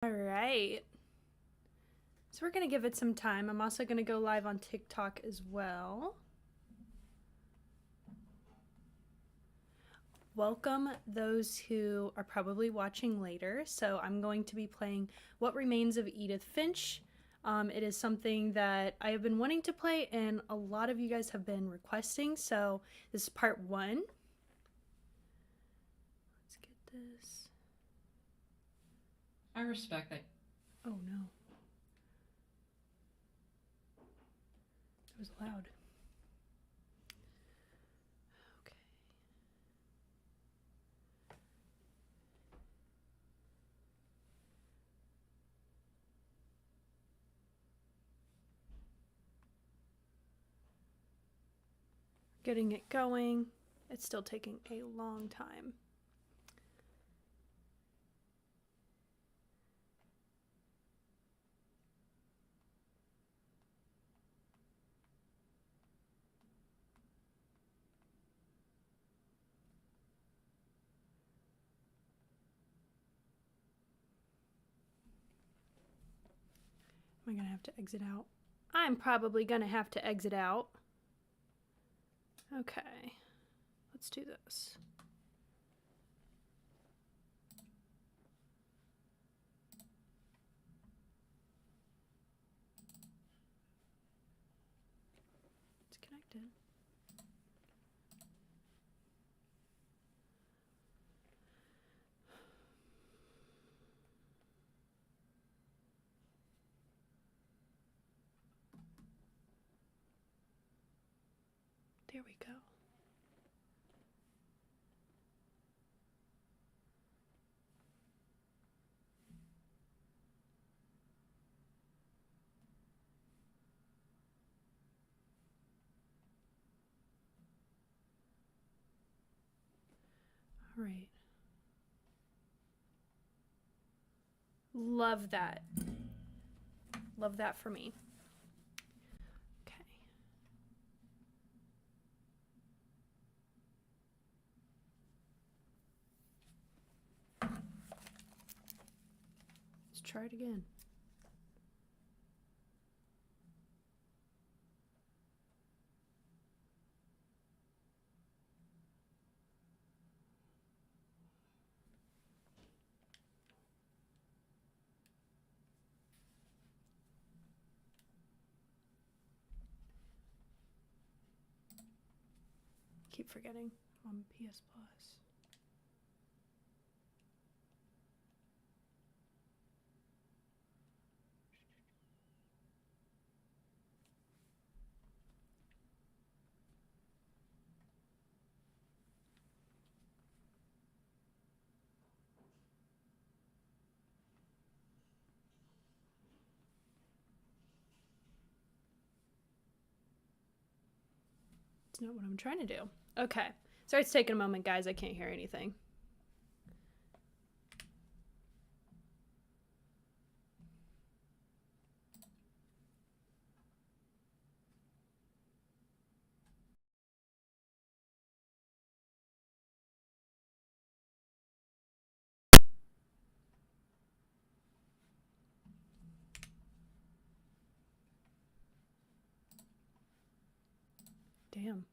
All right. So we're going to give it some time. I'm also going to go live on TikTok as well. Welcome those who are probably watching later. So I'm going to be playing What Remains of Edith Finch. It is something that I have been wanting to play and a lot of you guys have been requesting. So this is part 1. Let's get this. I respect that. Oh no. That was loud. Okay. Getting it going. It's still taking a long time. Am I going to have to exit out? I'm probably going to have to exit out. Okay, let's do this. It's connected. There we go. All right. Love that. Love that for me. Okay. Let's try it again. Keep forgetting I'm on PS Plus. It's not what I'm trying to do. Okay. Sorry it's taking a moment, guys. I can't hear anything. Damn.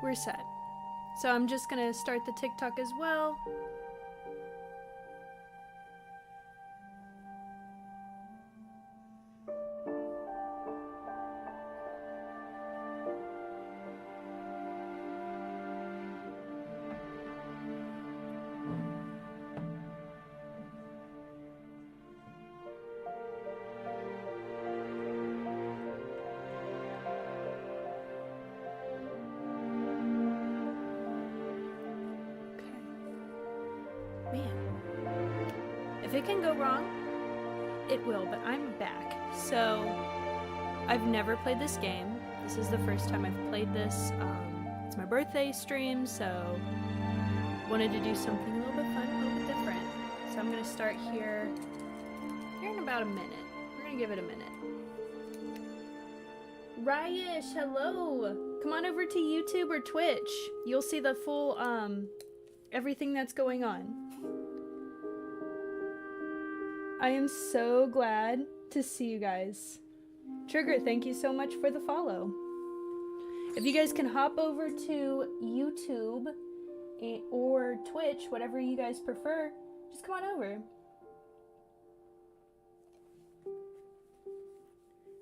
we're set. So I'm just gonna start the TikTok as well. If it can go wrong, it will, but I'm back. So, I've never played this game. This is the first time I've played this. It's my birthday stream, so wanted to do something a little bit fun, a little bit different. So I'm gonna start here in about a minute. We're gonna give it a minute. Ryesh, hello! Come on over to YouTube or Twitch. You'll see the full, everything that's going on. I am so glad to see you guys. Trigger, thank you so much for the follow. If you guys can hop over to YouTube or Twitch, whatever you guys prefer, just come on over.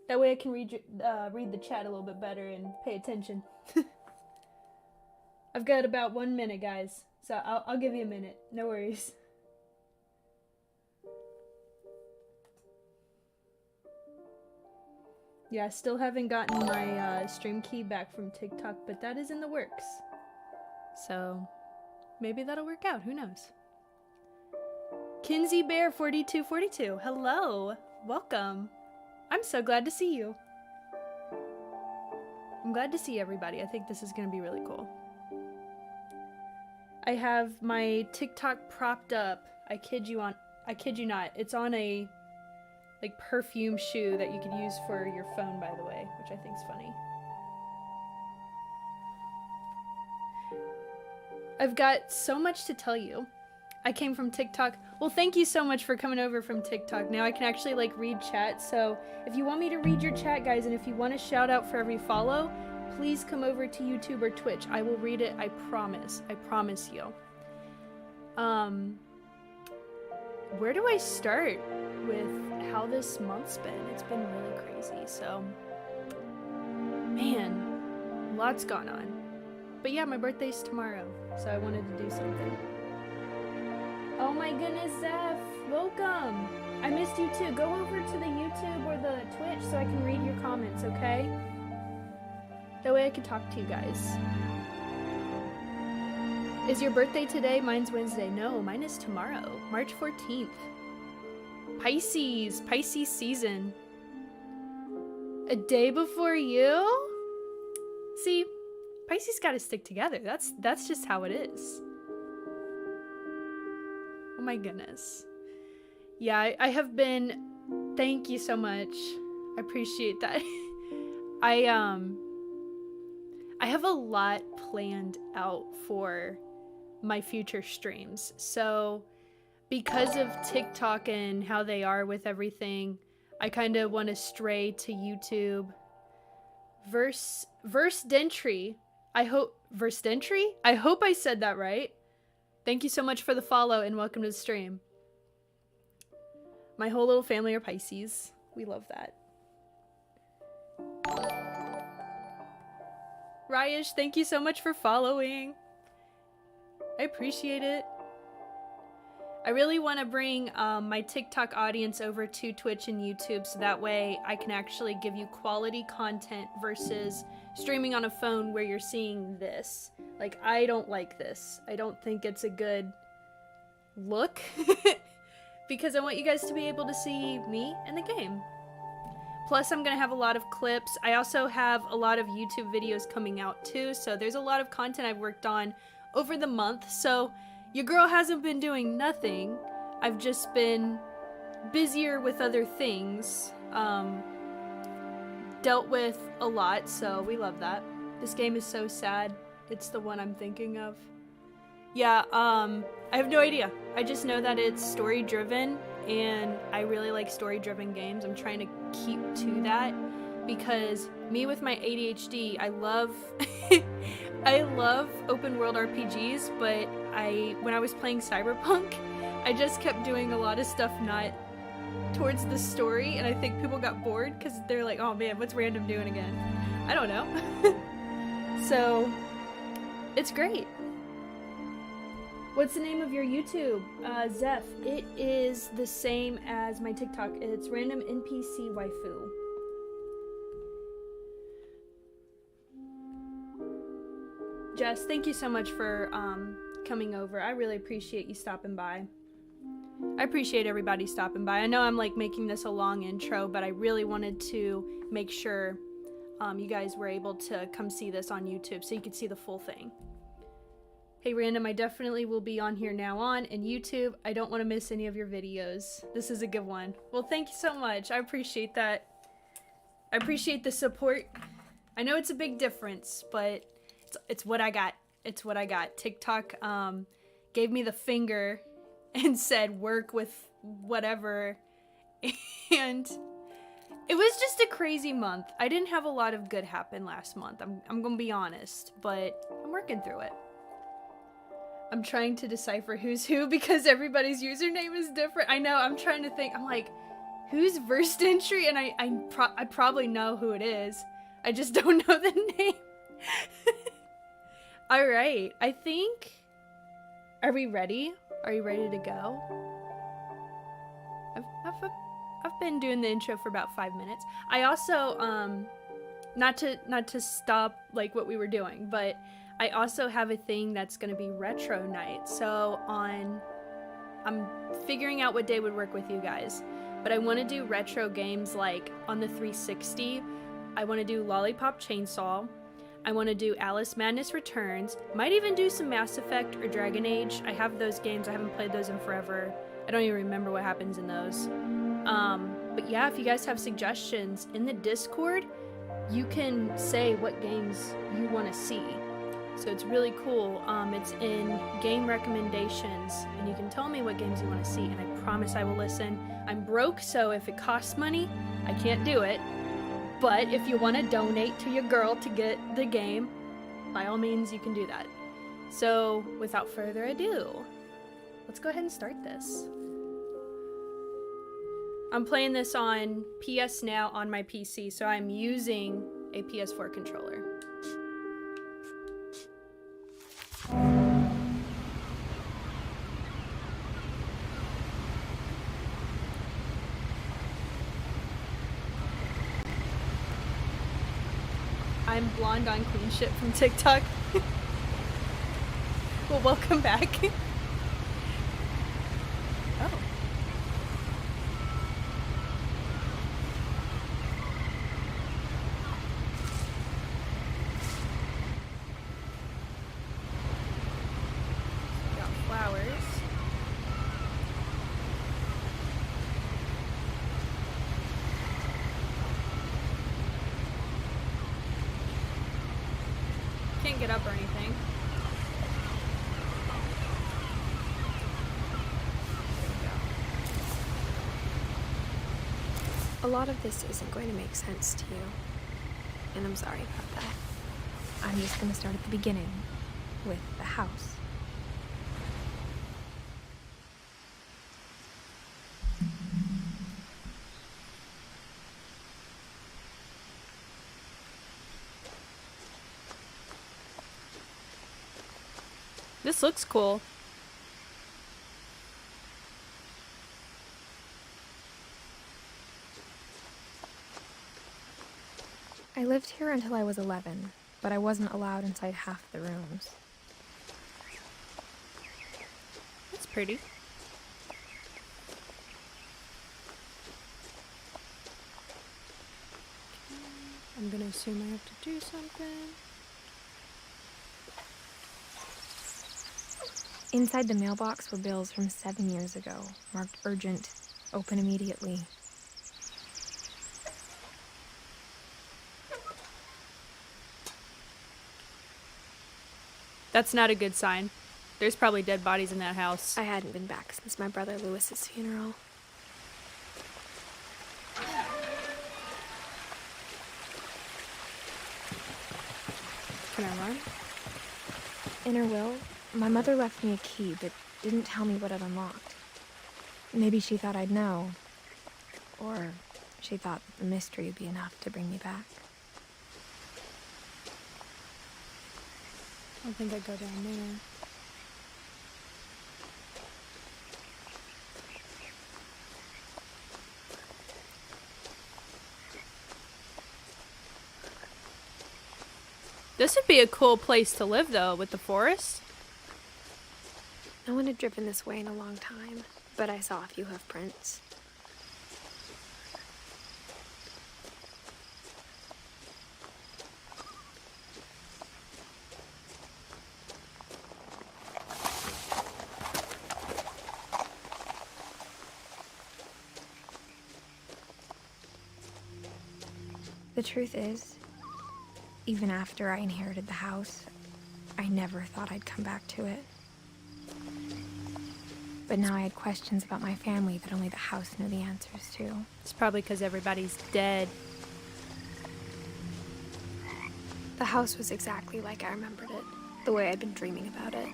That way I can read the chat a little bit better and pay attention. I've got about 1 minute, guys, so I'll give you a minute. No worries. Yeah, still haven't gotten my stream key back from TikTok, but that is in the works. So, maybe that'll work out, who knows? Kinsey Bear 4242, hello! Welcome! I'm so glad to see you. I'm glad to see everybody. I think this is gonna be really cool. I have my TikTok propped up. I kid you not. It's on a like perfume shoe that you could use for your phone, by the way, which I think is funny. I've got so much to tell you. I came from TikTok. Well, thank you so much for coming over from TikTok. Now I can actually like read chat. So if you want me to read your chat, guys, and if you want a shout out for every follow, please come over to YouTube or Twitch. I will read it. I promise. I promise you. Where do I start with how this month's been? It's been really crazy. So, man, lots gone on. But yeah, my birthday's tomorrow, so I wanted to do something. Oh my goodness, Zeph, welcome. I missed you too. Go over to the YouTube or the Twitch so I can read your comments, okay? That way I can talk to you guys. Is your birthday today? Mine's Wednesday. No, mine is tomorrow, March 14th. Pisces season. A day before you? See, Pisces gotta stick together. That's just how it is. Oh my goodness. Yeah, I have been, thank you so much. I appreciate that. I have a lot planned out for my future streams. So because of TikTok and how they are with everything, I kind of want to stray to YouTube. Verse Dentry. I hope I said that right. Thank you so much for the follow and welcome to the stream. My whole little family are Pisces. We love that. Ryesh, thank you so much for following. I appreciate it. I really want to bring my TikTok audience over to Twitch and YouTube so that way I can actually give you quality content versus streaming on a phone where you're seeing this. Like, I don't like this. I don't think it's a good look because I want you guys to be able to see me and the game. Plus, I'm going to have a lot of clips. I also have a lot of YouTube videos coming out too, so there's a lot of content I've worked on over the month. So your girl hasn't been doing nothing. I've just been busier with other things. Dealt with a lot, so we love that. This game is so sad. It's the one I'm thinking of. Yeah, I have no idea. I just know that it's story-driven, and I really like story-driven games. I'm trying to keep to that. because me with my ADHD, I love I love open world RPGs, but when I was playing Cyberpunk, I just kept doing a lot of stuff not towards the story, and I think people got bored because they're like, oh man, what's Random doing again? I don't know. So it's great. What's the name of your YouTube? Zeph. It is the same as my TikTok. It's Random NPC Waifu. Jess, thank you so much for coming over. I really appreciate you stopping by. I appreciate everybody stopping by. I know I'm like making this a long intro, but I really wanted to make sure you guys were able to come see this on YouTube so you could see the full thing. Hey Random, I definitely will be on here now on and YouTube. I don't want to miss any of your videos. This is a good one. Well, thank you so much. I appreciate that. I appreciate the support. I know it's a big difference, but it's what I got. It's what I got. TikTok gave me the finger and said work with whatever, and it was just a crazy month. I didn't have a lot of good happen last month. I'm gonna be honest, but I'm working through it. I'm trying to decipher who's who because everybody's username is different. I know, I'm trying to think. I'm like, who's first entry? And I probably know who it is. I just don't know the name. All right, I think, are we ready? Are you ready to go? I've been doing the intro for about 5 minutes. I also, not to stop like what we were doing, but I also have a thing that's gonna be retro night. So I'm figuring out what day would work with you guys, but I want to do retro games like on the 360. I want to do Lollipop Chainsaw. I want to do Alice Madness Returns. Might even do some Mass Effect or Dragon Age. I have those games. I haven't played those in forever. I don't even remember what happens in those. But yeah, if you guys have suggestions in the Discord, you can say what games you want to see. So it's really cool. It's in game recommendations, and you can tell me what games you want to see, and I promise I will listen. I'm broke, so if it costs money, I can't do it. But if you want to donate to your girl to get the game, by all means, you can do that. So without further ado, let's go ahead and start this. I'm playing this on PS Now on my PC, so I'm using a PS4 controller. I'm blonde on queen shit from TikTok. Well, welcome back. Oh. Got flowers. Can't get up or anything. A lot of this isn't going to make sense to you, and I'm sorry about that. I'm just going to start at the beginning, with the house. This looks cool. I lived here until I was 11, but I wasn't allowed inside half the rooms. That's pretty. I'm gonna assume I have to do something. Inside the mailbox were bills from 7 years ago, marked urgent, open immediately. That's not a good sign. There's probably dead bodies in that house. I hadn't been back since my brother Lewis's funeral. Can I run? In her will, my mother left me a key, but didn't tell me what it unlocked. Maybe she thought I'd know. Or she thought that the mystery would be enough to bring me back. I don't think I'd go down there. This would be a cool place to live, though, with the forest. No one had driven this way in a long time, but I saw a few hoof prints. The truth is, even after I inherited the house, I never thought I'd come back to it. But now I had questions about my family that only the house knew the answers to. It's probably because everybody's dead. The house was exactly like I remembered it, the way I'd been dreaming about it.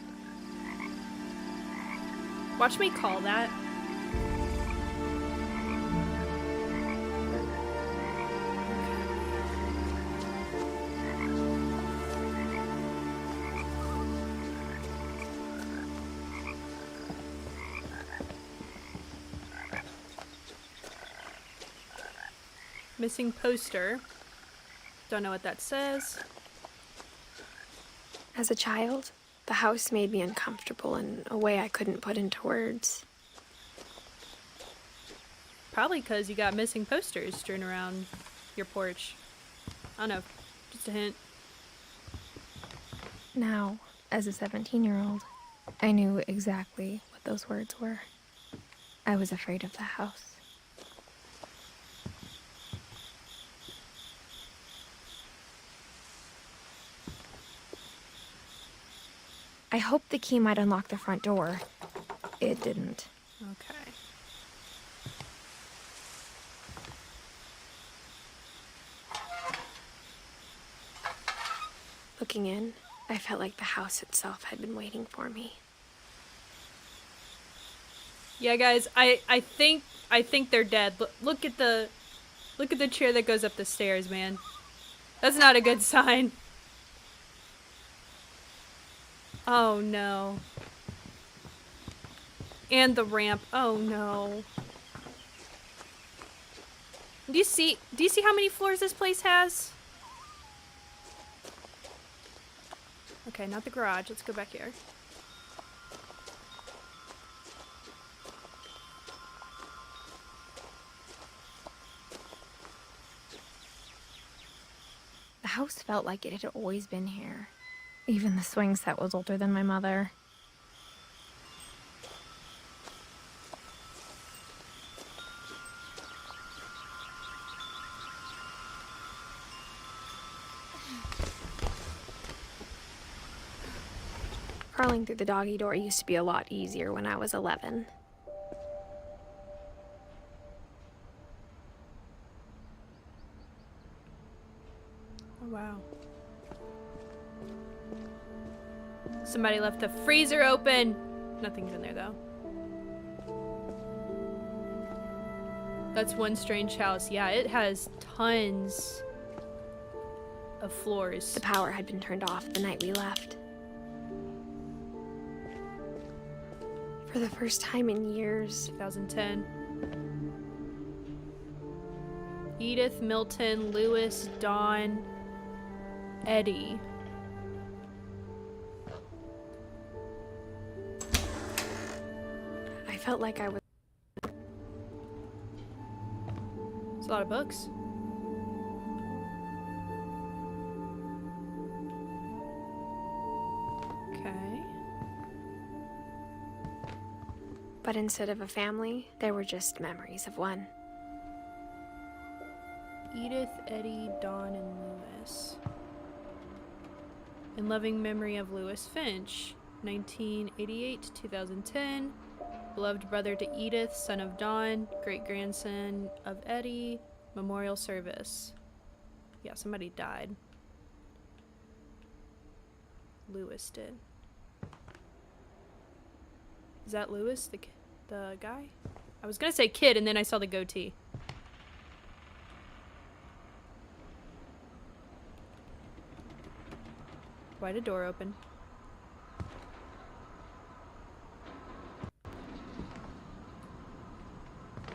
Watch me call that. Missing poster. Don't know what that says. As a child, the house made me uncomfortable in a way I couldn't put into words. Probably because you got missing posters strewn around your porch. I don't know. Just a hint. Now, as a 17-year-old, I knew exactly what those words were. I was afraid of the house. I hoped the key might unlock the front door. It didn't. Okay. Looking in, I felt like the house itself had been waiting for me. Yeah, guys, I think they're dead. Look at the chair that goes up the stairs, man. That's not a good sign. Oh no. And the ramp. Oh no. Do you see how many floors this place has? Okay, not the garage. Let's go back here. The house felt like it had always been here. Even the swing set was older than my mother. Crawling through the doggy door used to be a lot easier when I was 11. Oh, wow. Somebody left the freezer open. Nothing's in there, though. That's one strange house. Yeah, it has tons of floors. The power had been turned off the night we left. For the first time in years. 2010. Edith, Milton, Lewis, Dawn, Eddie. I felt like I was. It's a lot of books. Okay. But instead of a family, there were just memories of one. Edith, Eddie, Dawn, and Lewis. In loving memory of Lewis Finch, 1988 to 2010. Beloved brother to Edith, son of Dawn, great-grandson of Eddie, memorial service. Yeah, somebody died. Lewis did. Is that Lewis, the guy? I was gonna say kid, and then I saw the goatee. Why did the door open?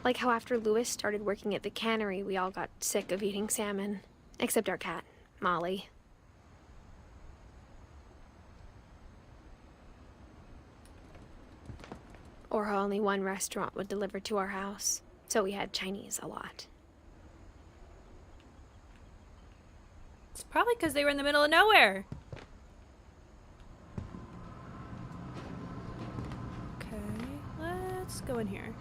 Like how after Lewis started working at the cannery, we all got sick of eating salmon. Except our cat, Molly. Or how only one restaurant would deliver to our house, so we had Chinese a lot. It's probably because they were in the middle of nowhere. Okay, let's go in here.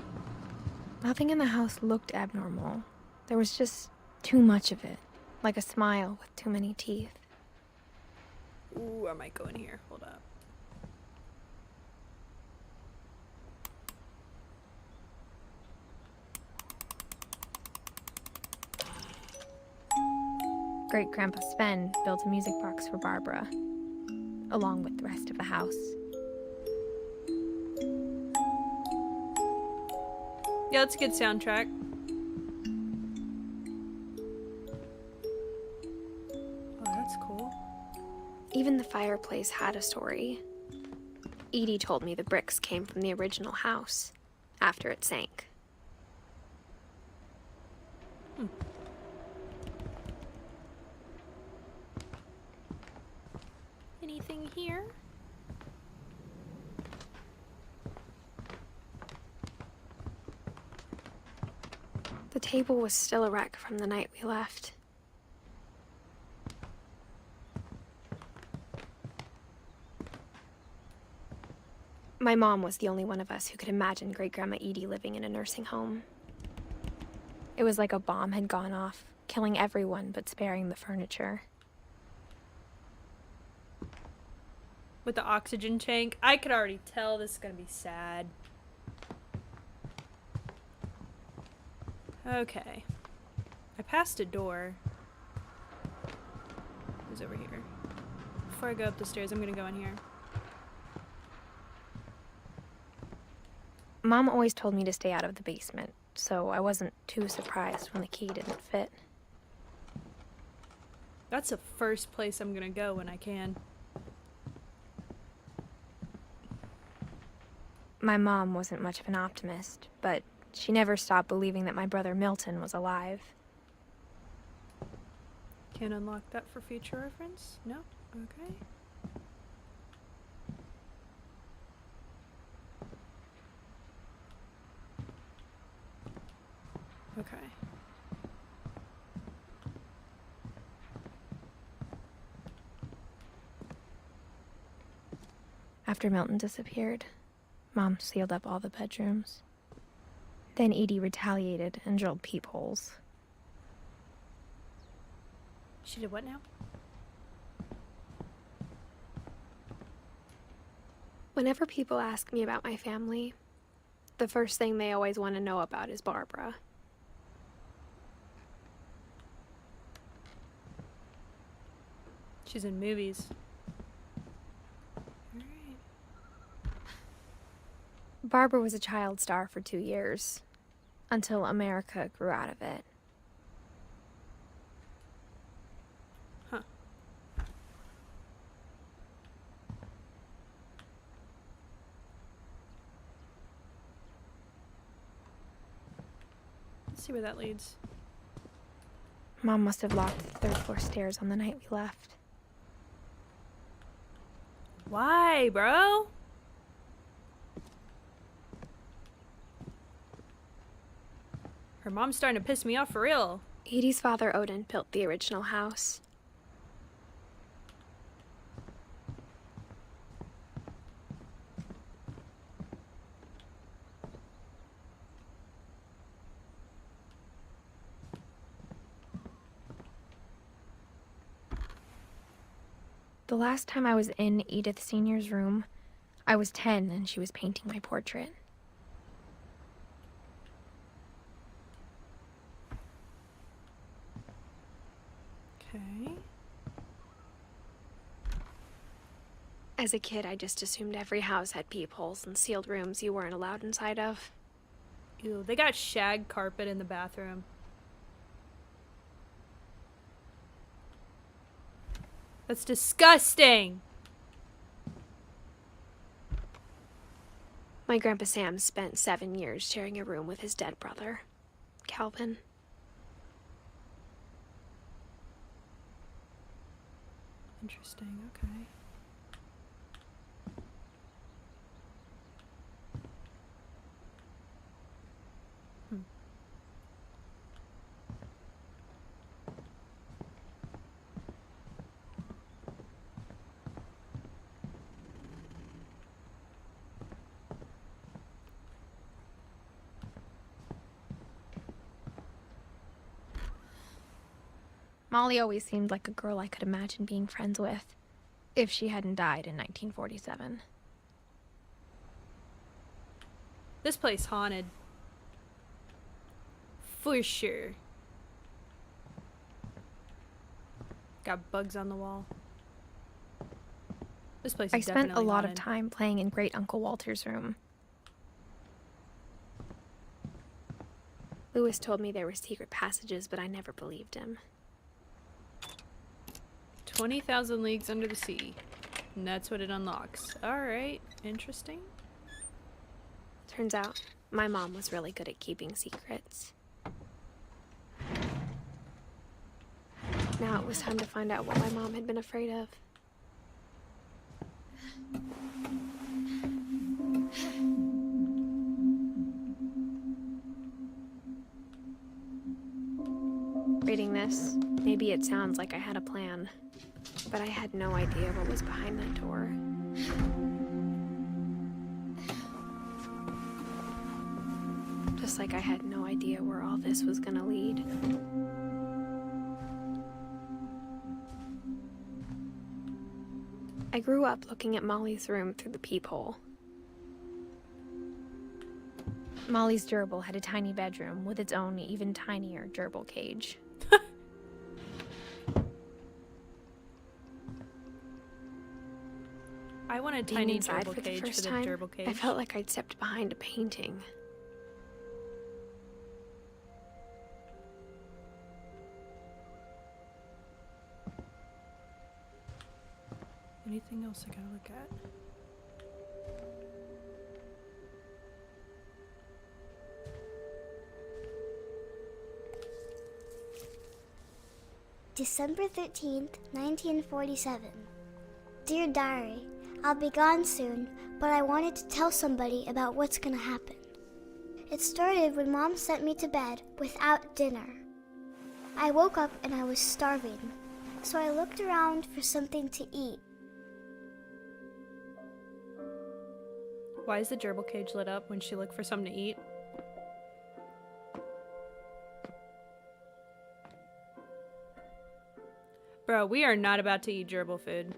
Nothing in the house looked abnormal. There was just too much of it, like a smile with too many teeth. Ooh, I might go in here. Hold up. Great-Grandpa Sven built a music box for Barbara, along with the rest of the house. Yeah, that's a good soundtrack. Oh, that's cool. Even the fireplace had a story. Edie told me the bricks came from the original house, after it sank. Anything here? The table was still a wreck from the night we left. My mom was the only one of us who could imagine Great-Grandma Edie living in a nursing home. It was like a bomb had gone off, killing everyone but sparing the furniture. With the oxygen tank. I could already tell this is gonna be sad. Okay. I passed a door. Who's over here? Before I go up the stairs, I'm gonna go in here. Mom always told me to stay out of the basement, so I wasn't too surprised when the key didn't fit. That's the first place I'm gonna go when I can. My mom wasn't much of an optimist, but she never stopped believing that my brother Milton was alive. Can't unlock that for future reference? No? Okay. Okay. After Milton disappeared, Mom sealed up all the bedrooms. Then Edie retaliated and drilled peepholes. She did what now? Whenever people ask me about my family, the first thing they always want to know about is Barbara. She's in movies. Alright. Barbara was a child star for 2 years, until America grew out of it. Huh. Let's see where that leads. Mom must have locked the third floor stairs on the night we left. Why, bro? Her mom's starting to piss me off for real. Edie's father, Odin, built the original house. The last time I was in Edith Sr.'s room, I was 10 and she was painting my portrait. Okay. As a kid, I just assumed every house had peepholes and sealed rooms you weren't allowed inside of. Ew, they got shag carpet in the bathroom. That's disgusting! My Grandpa Sam spent 7 years sharing a room with his dead brother, Calvin. Interesting, okay. Molly always seemed like a girl I could imagine being friends with, if she hadn't died in 1947. This place haunted. For sure. Got bugs on the wall. This place is I spent a definitely lot haunted. of time playing in Great Uncle Walter's room. Lewis told me there were secret passages, but I never believed him. 20,000 Leagues Under the Sea. And that's what it unlocks. Alright, interesting. Turns out, my mom was really good at keeping secrets. Now it was time to find out what my mom had been afraid of. Reading this, maybe it sounds like I had a plan, but I had no idea what was behind that door. Just like I had no idea where all this was gonna lead. I grew up looking at Molly's room through the peephole. Molly's gerbil had a tiny bedroom with its own even tinier gerbil cage. I want a Being tiny inside gerbil for the cage first for the time, gerbil cage. I felt like I'd stepped behind a painting. Anything else I gotta look at? December 13th, 1947. Dear Diary, I'll be gone soon, but I wanted to tell somebody about what's gonna happen. It started when Mom sent me to bed without dinner. I woke up and I was starving, so I looked around for something to eat. Why is the gerbil cage lit up when she looked for something to eat? Bro, we are not about to eat gerbil food.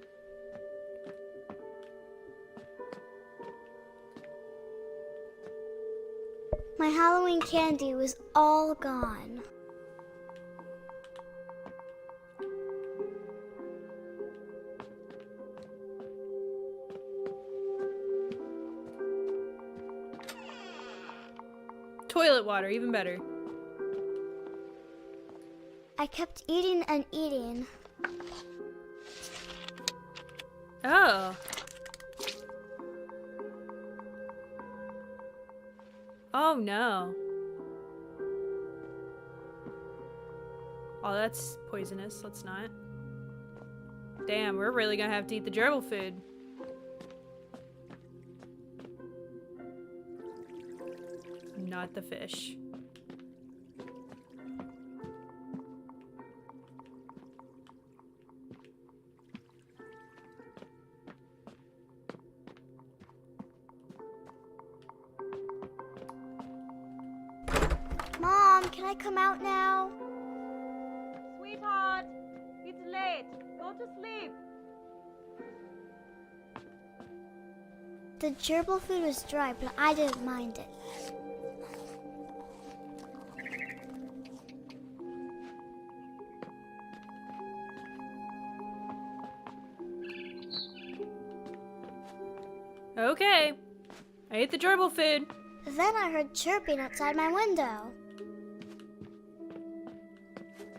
My Halloween candy was all gone. Toilet water, even better. I kept eating and eating. Oh. Oh no. Oh, that's poisonous. Let's not. Damn, we're really gonna have to eat the gerbil food. Not the fish. Mom, can I come out now? Sweetheart, it's late. Go to sleep. The gerbil food was dry, but I didn't mind it. Okay. I ate the gerbil food. Then I heard chirping outside my window.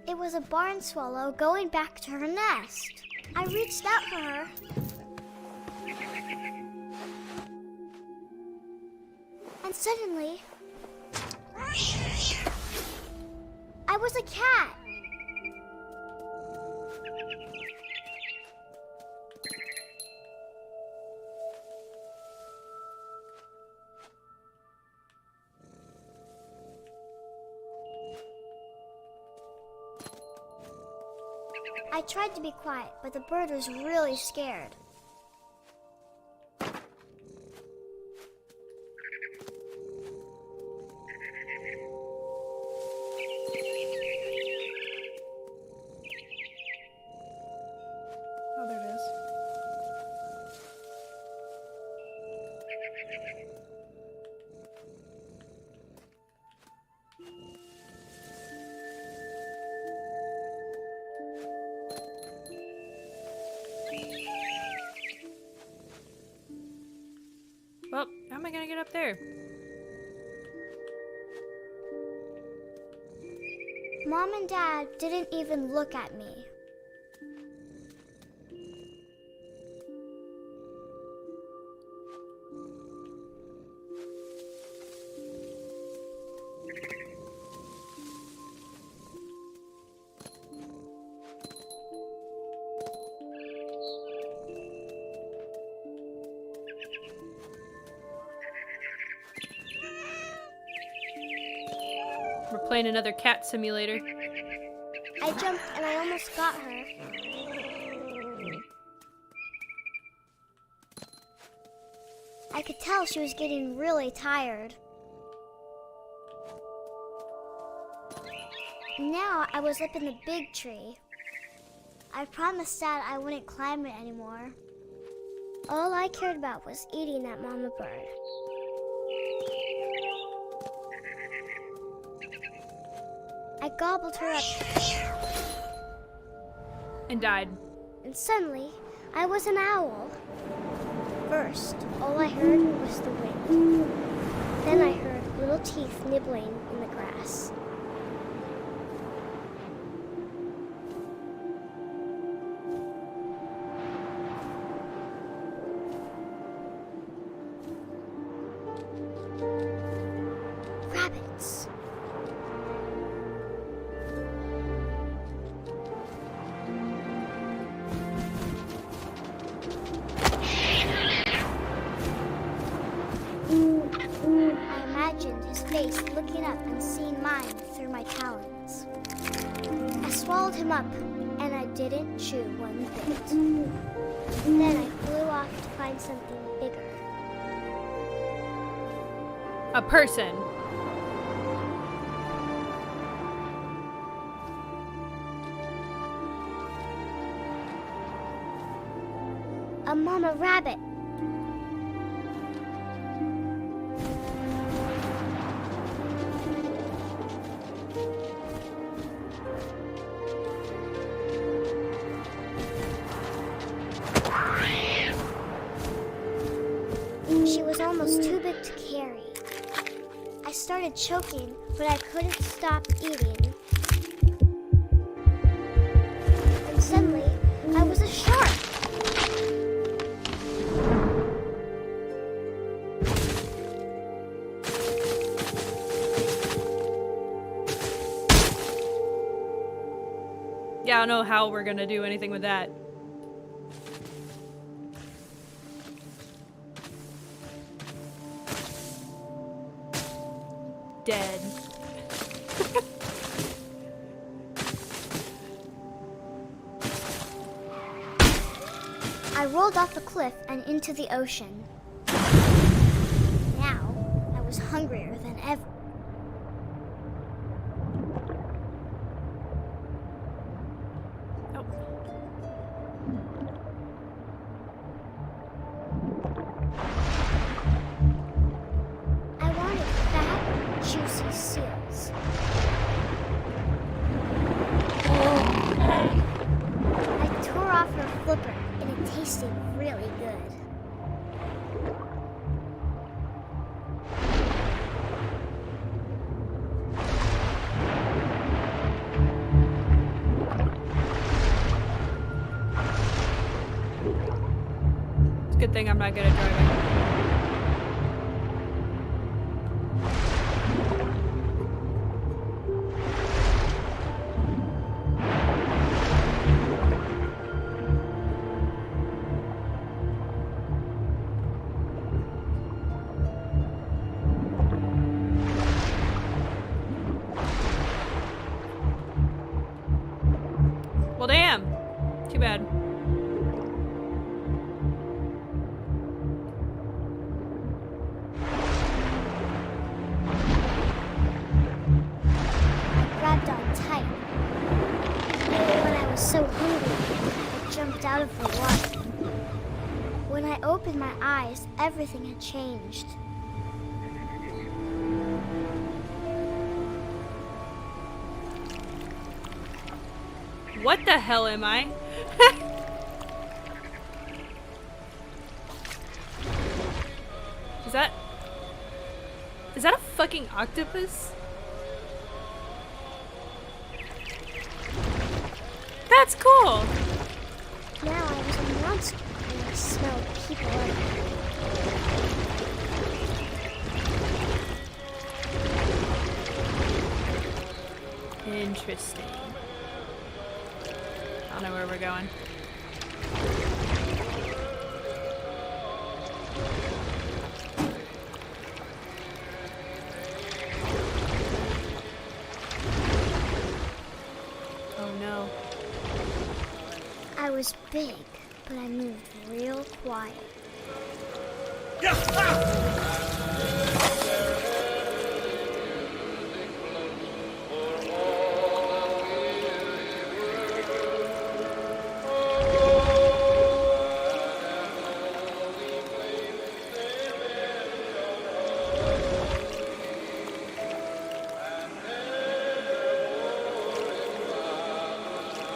It was a barn swallow going back to her nest. I reached out for her. And suddenly, I was a cat. I tried to be quiet, but the bird was really scared. Oh, there it is. Well, how am I gonna get up there? Mom and Dad didn't even look at me. We're playing another cat simulator. I jumped and I almost got her. I could tell she was getting really tired. Now I was up in the big tree. I promised Dad I wouldn't climb it anymore. All I cared about was eating that mama bird. I gobbled her up. And died. And suddenly, I was an owl. First, all I heard was the wind. Then I heard little teeth nibbling in the grass. Rabbits. I imagined his face looking up and seeing mine through my talons. I swallowed him up, and I didn't chew one bit. Then I flew off to find something bigger. A person. A mama rabbit. She was almost too big to carry. I started choking, but I couldn't stop eating. And suddenly, I was a shark. Yeah, I don't know how we're gonna do anything with that. Dead. I rolled off the cliff and into the ocean. Now, I was hungrier than ever. Oh. I wanted fat, juicy seals. I tore off her flipper, and it tasted really good. Good thing I'm not good at driving. Well, damn. Too bad. Grabbed on tight. When I was so hungry, I jumped out of the water. When I opened my eyes, everything had changed. What the hell am I? Is that a fucking octopus? That's cool. Now I was a monster and I smelled people everywhere. Interesting. I don't know where we're going. Oh no. I was big, but I moved real quiet.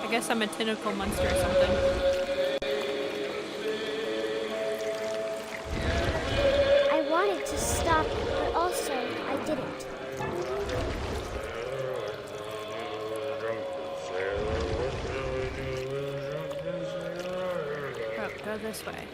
I guess I'm a tentacle monster or something. I wanted to stop, but also I didn't. Oh, go this way.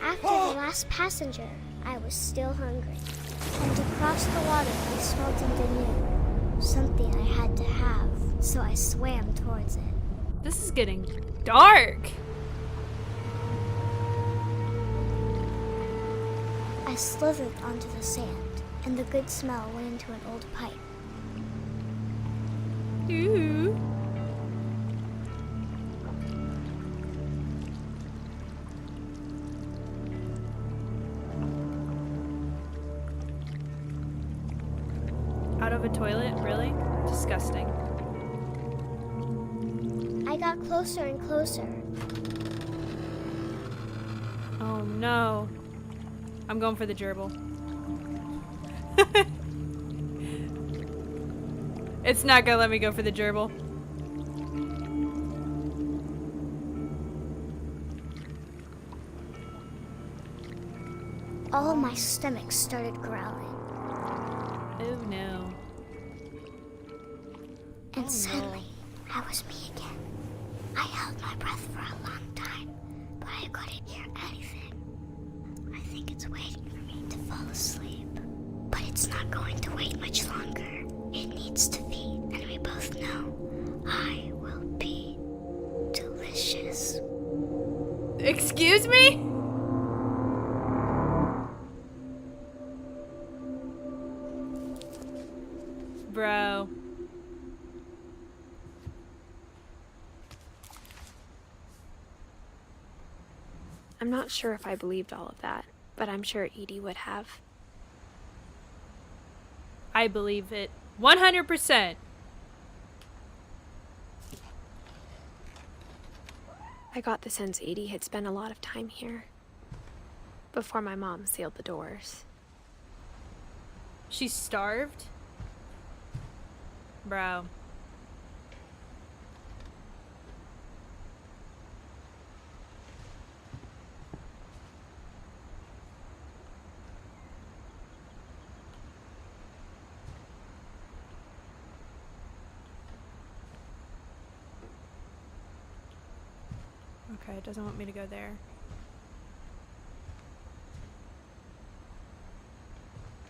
After the last passenger, I was still hungry. And across the water, I smelled something new. Something I had to have, so I swam towards it. This is getting dark. I slithered onto the sand, and the good smell went into an old pipe. Ooh. Out of a toilet? Really? Disgusting. I got closer and closer. Oh no. I'm going for the gerbil. It's not gonna let me go for the gerbil. All my stomach started growling. Oh no. And suddenly, I was me again. I held my breath for a long time, but I couldn't hear anything. I think it's waiting for me to fall asleep. But it's not going to wait much longer. It needs to feed, and we both know I will be delicious. Excuse me? Bro. I'm not sure if I believed all of that, but I'm sure Edie would have. I believe it 100%. I got the sense Edie had spent a lot of time here before my mom sealed the doors. She's starved? Bro. Okay, it doesn't want me to go there.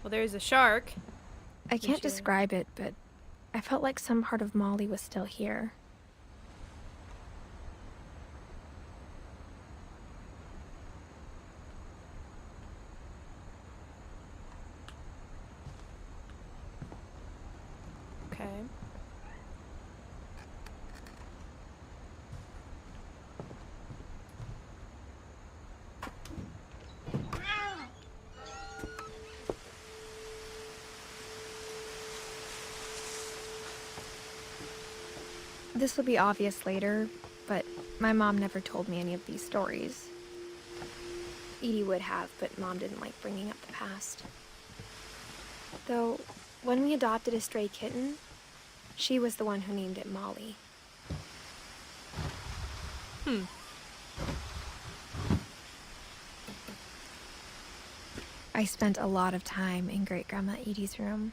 Well, there's a shark. I can't describe it, but I felt like some part of Molly was still here. Okay. This will be obvious later, but my mom never told me any of these stories. Edie would have, but Mom didn't like bringing up the past. Though, when we adopted a stray kitten, she was the one who named it Molly. I spent a lot of time in Great-Grandma Edie's room.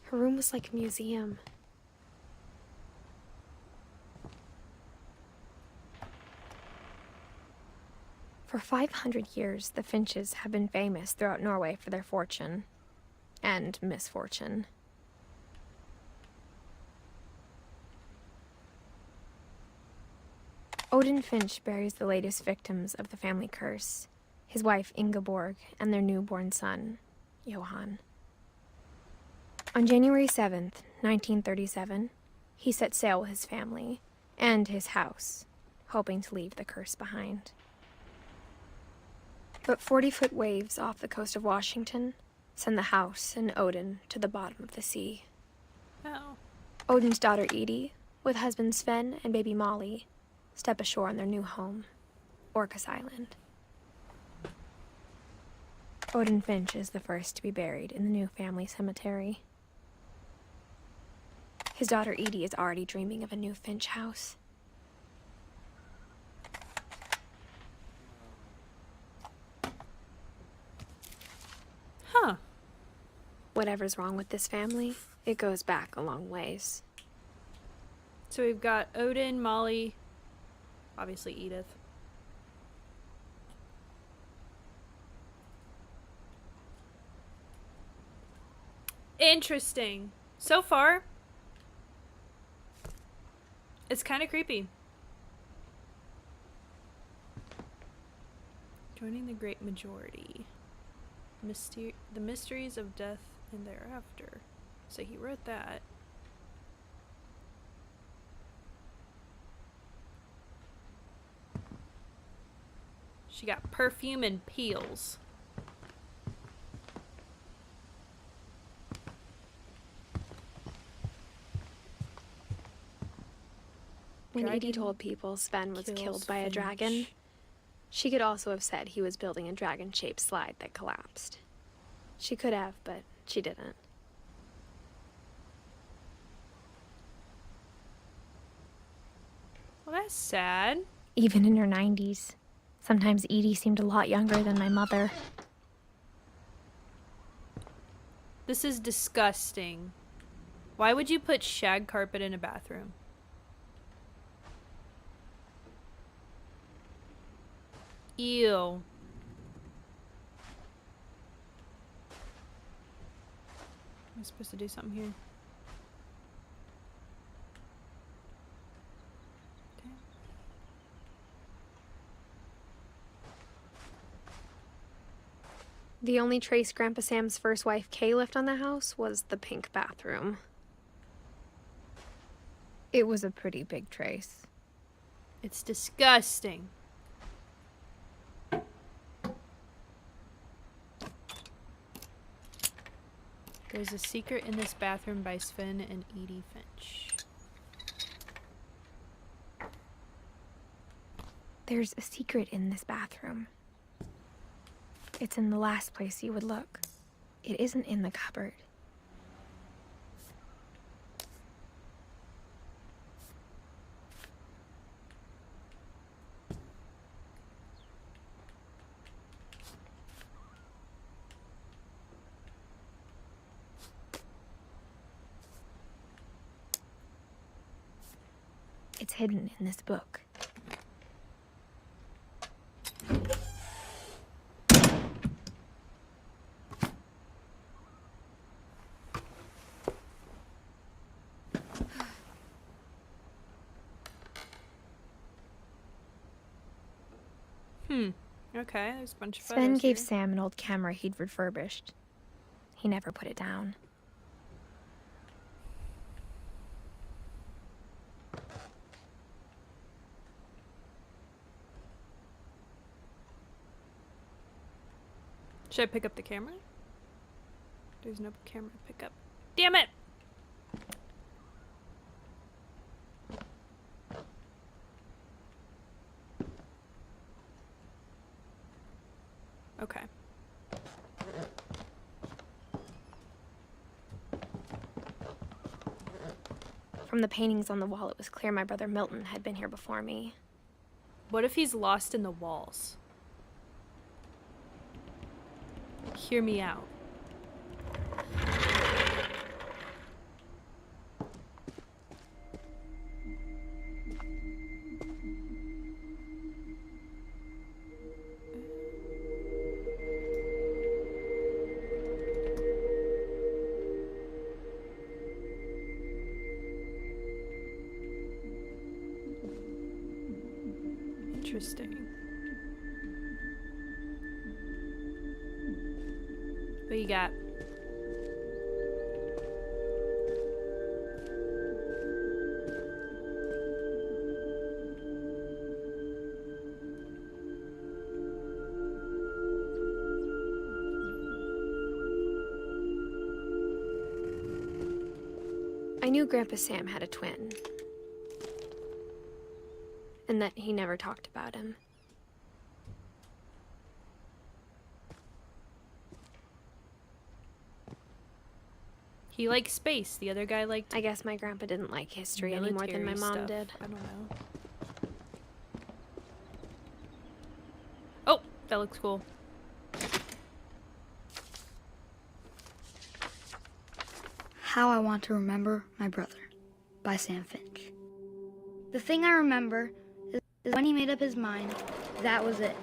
Her room was like a museum. For 500 years, the Finches have been famous throughout Norway for their fortune and misfortune. Odin Finch buries the latest victims of the family curse, his wife Ingeborg and their newborn son, Johan. On January 7th, 1937, he set sail with his family and his house, hoping to leave the curse behind. But 40-foot waves off the coast of Washington send the house and Odin to the bottom of the sea. Oh. Odin's daughter Edie, with husband Sven and baby Molly, step ashore on their new home, Orcas Island. Odin Finch is the first to be buried in the new family cemetery. His daughter Edie is already dreaming of a new Finch house. Huh. Whatever's wrong with this family, it goes back a long ways. So we've got Odin, Molly, obviously Edith. Interesting. So far, it's kind of creepy. Joining the great majority. The mysteries of death and thereafter. So he wrote that. She got perfume and peels. When Dragon Edie told people Sven was kills killed by a Finch. dragon, she could also have said he was building a dragon-shaped slide that collapsed. She could have, but she didn't. Well, that's sad. Even in her 90s, sometimes Edie seemed a lot younger than my mother. This is disgusting. Why would you put shag carpet in a bathroom? Ew. I'm supposed to do something here. Okay. The only trace Grandpa Sam's first wife Kay left on the house was the pink bathroom. It was a pretty big trace. It's disgusting. There's a secret in this bathroom by Sven and Edie Finch. There's a secret in this bathroom. It's in the last place you would look. It isn't in the cupboard. It's hidden in this book. Okay, there's a bunch of Sven photos gave here. Sam an old camera he'd refurbished. He never put it down. Should I pick up the camera? There's no camera to pick up. Damn it! Okay. From the paintings on the wall, it was clear my brother Milton had been here before me. What if he's lost in the walls? Hear me out. Interesting. What you got? I knew Grandpa Sam had a twin. And that he never talked about him. He liked space. The other guy liked I guess my grandpa didn't like history any more than my military mom stuff. did. I don't know. Oh, that looks cool. How I Want to Remember My Brother by Sam Finch. The thing I remember is when he made up his mind, that was it.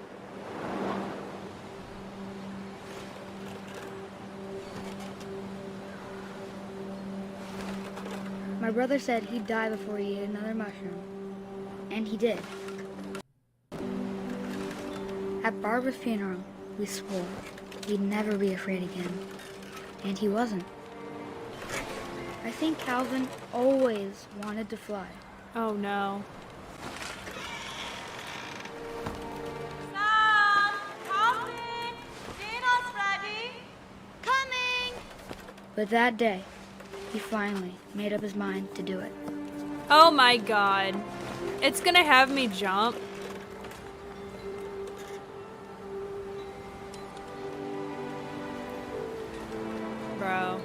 My brother said he'd die before he ate another mushroom. And he did. At Barbara's funeral, we swore he'd never be afraid again. And he wasn't. I think Calvin always wanted to fly. Oh no. Sam! Calvin! Dinner's ready! Coming! But that day, he finally made up his mind to do it. Oh my god. It's gonna have me jump. Bro.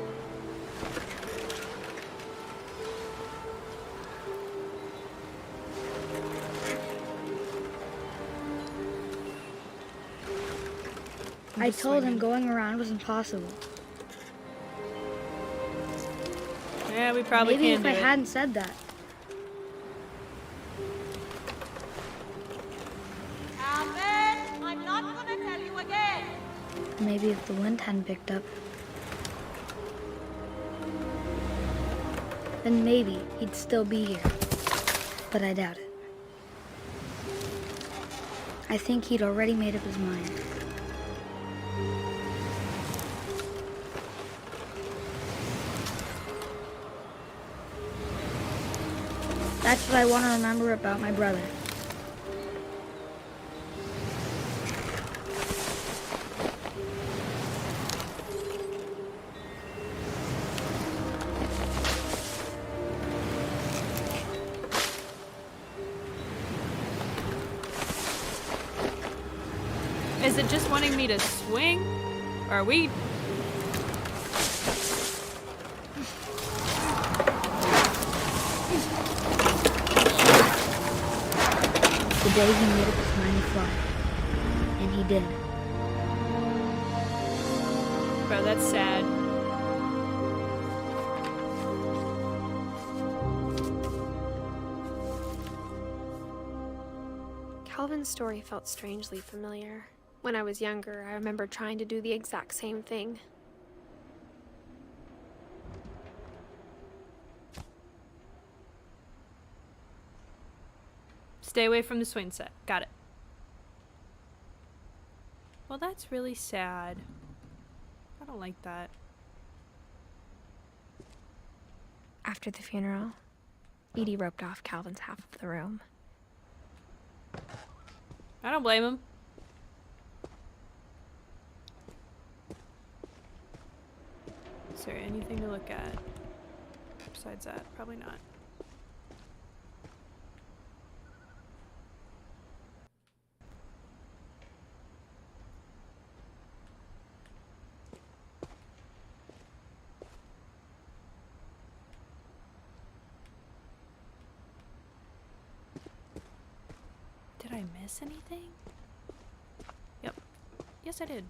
I told him going around was impossible. Yeah, we probably Maybe can if do I it. hadn't said that. Calvin, I'm not gonna tell you again. Maybe if the wind hadn't picked up. Then maybe he'd still be here. But I doubt it. I think he'd already made up his mind. That's what I want to remember about my brother. Is it just wanting me to swing? Or are we... The day he made up his mind to fly. And he did. Bro, that's sad. Calvin's story felt strangely familiar. When I was younger, I remember trying to do the exact same thing. Stay away from the swing set. Got it. Well, that's really sad. I don't like that. After the funeral, Edie roped off Calvin's half of the room. I don't blame him. Is there anything to look at besides that? Probably not. Did I miss anything? Yep. Yes, I did.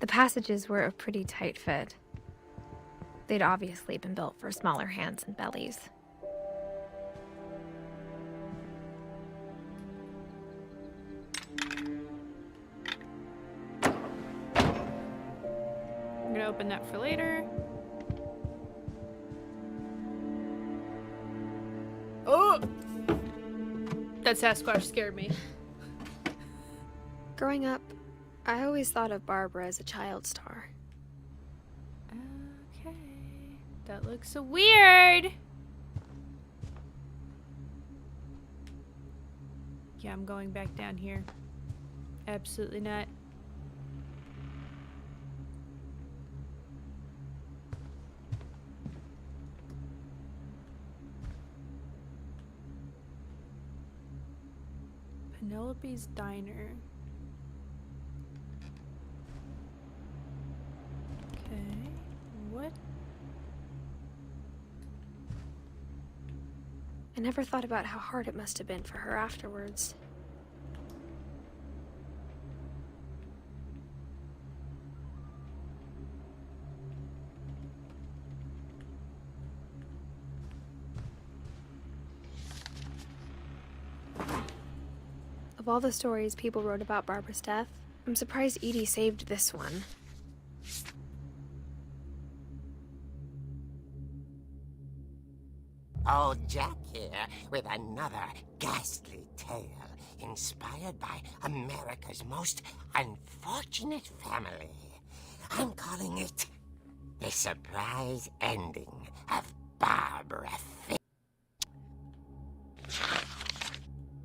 The passages were a pretty tight fit. They'd obviously been built for smaller hands and bellies. I'm gonna open that for later. Oh! That Sasquatch scared me. Growing up, I always thought of Barbara as a child star. Okay. That looks so weird! Yeah, I'm going back down here. Absolutely not. Penelope's Diner. Okay, what? I never thought about how hard it must have been for her afterwards. Of all the stories people wrote about Barbara's death, I'm surprised Edie saved this one. Old Jack here with another ghastly tale inspired by America's most unfortunate family. I'm calling it The Surprise Ending of Barbara Finch.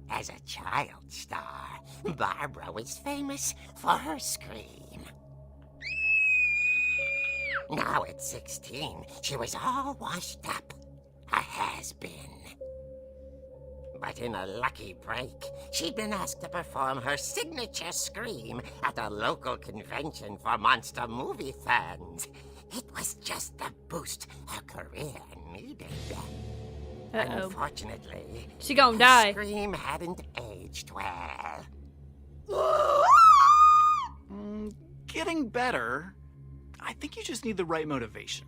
As a child star, Barbara was famous for her scream. Now at 16, she was all washed up. A has-been. But in a lucky break, she'd been asked to perform her signature scream at a local convention for monster movie fans. It was just the boost her career needed. Uh-oh. Unfortunately, She gonna her die. scream hadn't aged well. Getting better. I think you just need the right motivation.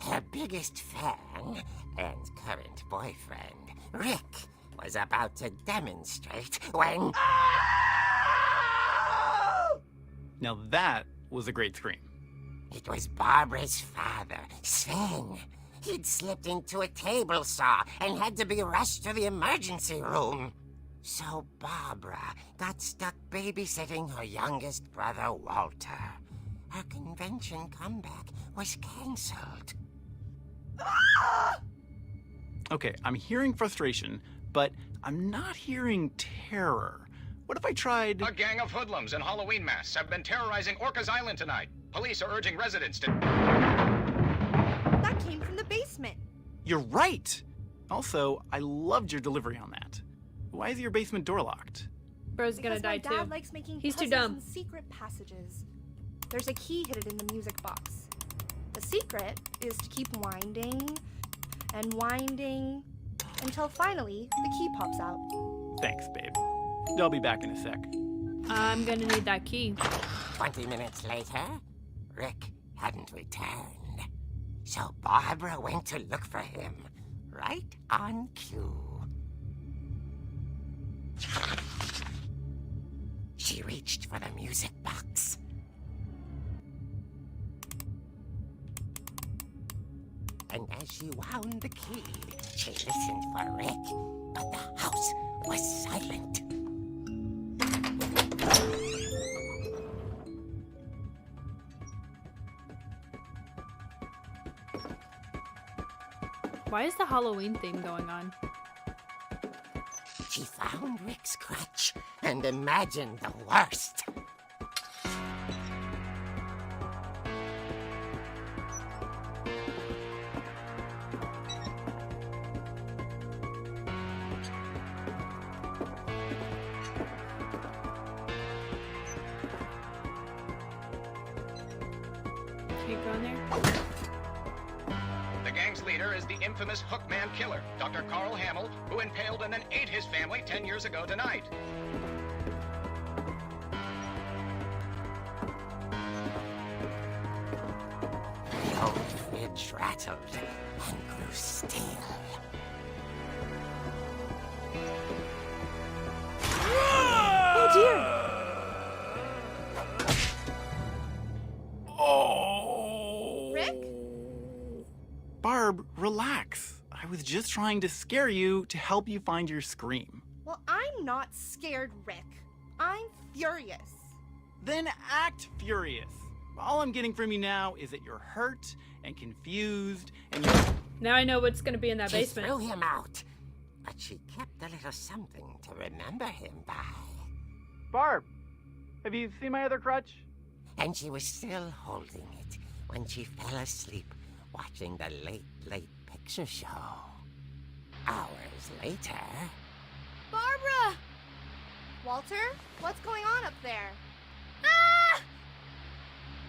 Her biggest fan and current boyfriend, Rick, was about to demonstrate when... Now that was a great scream. It was Barbara's father, Sven. He'd slipped into a table saw and had to be rushed to the emergency room. So Barbara got stuck babysitting her youngest brother, Walter. Her convention comeback was cancelled. Okay, I'm hearing frustration, but I'm not hearing terror. What if I tried... A gang of hoodlums in Halloween masks have been terrorizing Orcas Island tonight. Police are urging residents to... That came from the basement. You're right! Also, I loved your delivery on that. Why is your basement door locked? Bro's gonna Because die my too. dad likes making He's too puzzles dumb. and secret passages. There's a key hidden in the music box. The secret is to keep winding and winding until finally the key pops out. Thanks, babe. I'll be back in a sec. I'm gonna need that key. 20 minutes later, Rick hadn't returned. So Barbara went to look for him, right on cue. She reached for the music box. And as she wound the key, she listened for Rick, but the house was silent. Why is the Halloween theme going on? She found Rick's crutch and imagined the worst. Can't go in there. The gang's leader is the infamous Hookman killer, Dr. Carl Hamill, who impaled and then ate his family 10 years ago tonight. The old fridge rattled and grew still. Oh dear! Oh! Rick? Barb, relax. I was just trying to scare you to help you find your scream. Well, I'm not scared, Rick. I'm furious. Then act furious. All I'm getting from you now is that you're hurt and confused and you're... Now I know what's gonna be in that She basement. threw him out, but she kept a little something to remember him by. Barb, have you seen my other crutch? And she was still holding it when she fell asleep watching the late picture show. Hours later... Barbara! Walter, what's going on up there? Ah!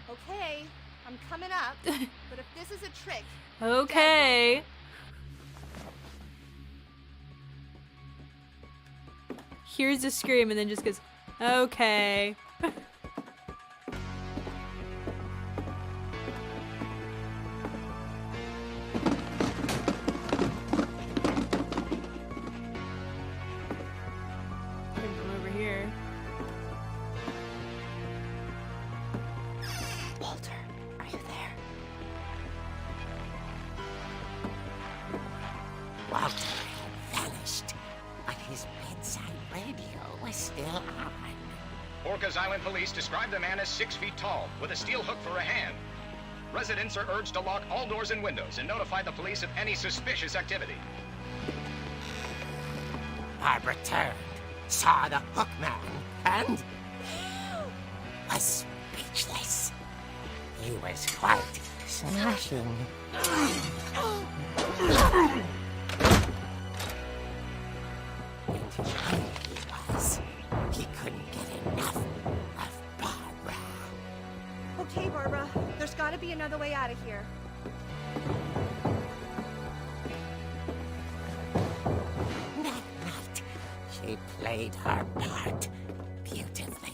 Okay, I'm coming up, but if this is a trick... Okay. Here's a scream and then just goes, okay. From over here. Walter, are you there? Walter had vanished, but his bedside radio was still on. Orcas Island police describe the man as 6 feet tall, with a steel hook for a hand. Residents are urged to lock all doors and windows and notify the police of any suspicious activity. Barbara turned, saw the hook man, and was speechless. He was quite smashing. And here he was. He couldn't get enough of Barbara. Okay, Barbara, there's gotta be another way out of here. That night, she played her part beautifully.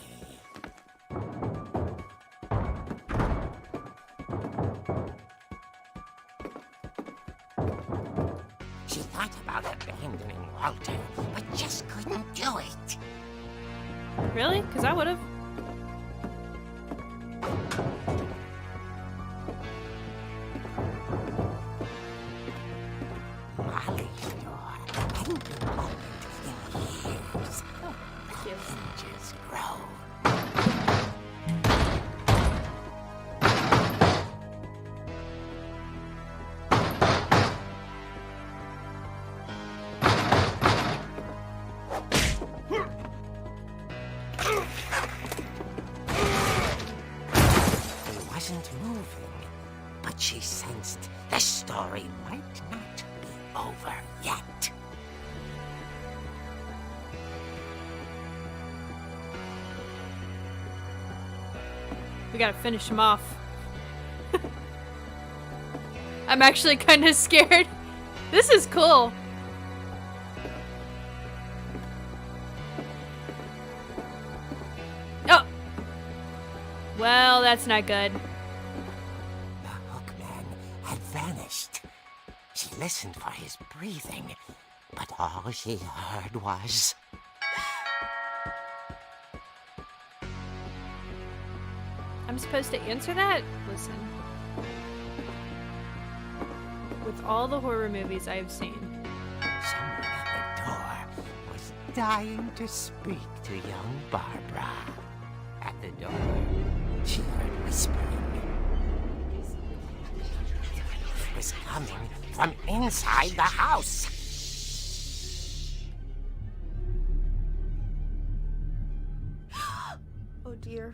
She thought about abandoning Walter, just couldn't do it. Really? Because I would have. Molly's door hadn't been opened in years. The hinges grow. He wasn't moving, but she sensed the story might not be over yet. We gotta finish him off. I'm actually kind of scared. This is cool. Oh! Well, that's not good. The hookman had vanished. She listened for his breathing, but all she heard was... I'm supposed to answer that? Listen. With all the horror movies I've seen, Someone at the door was dying to speak to young Barbara. At the door, she heard whispering. It was coming from inside the house. Oh dear.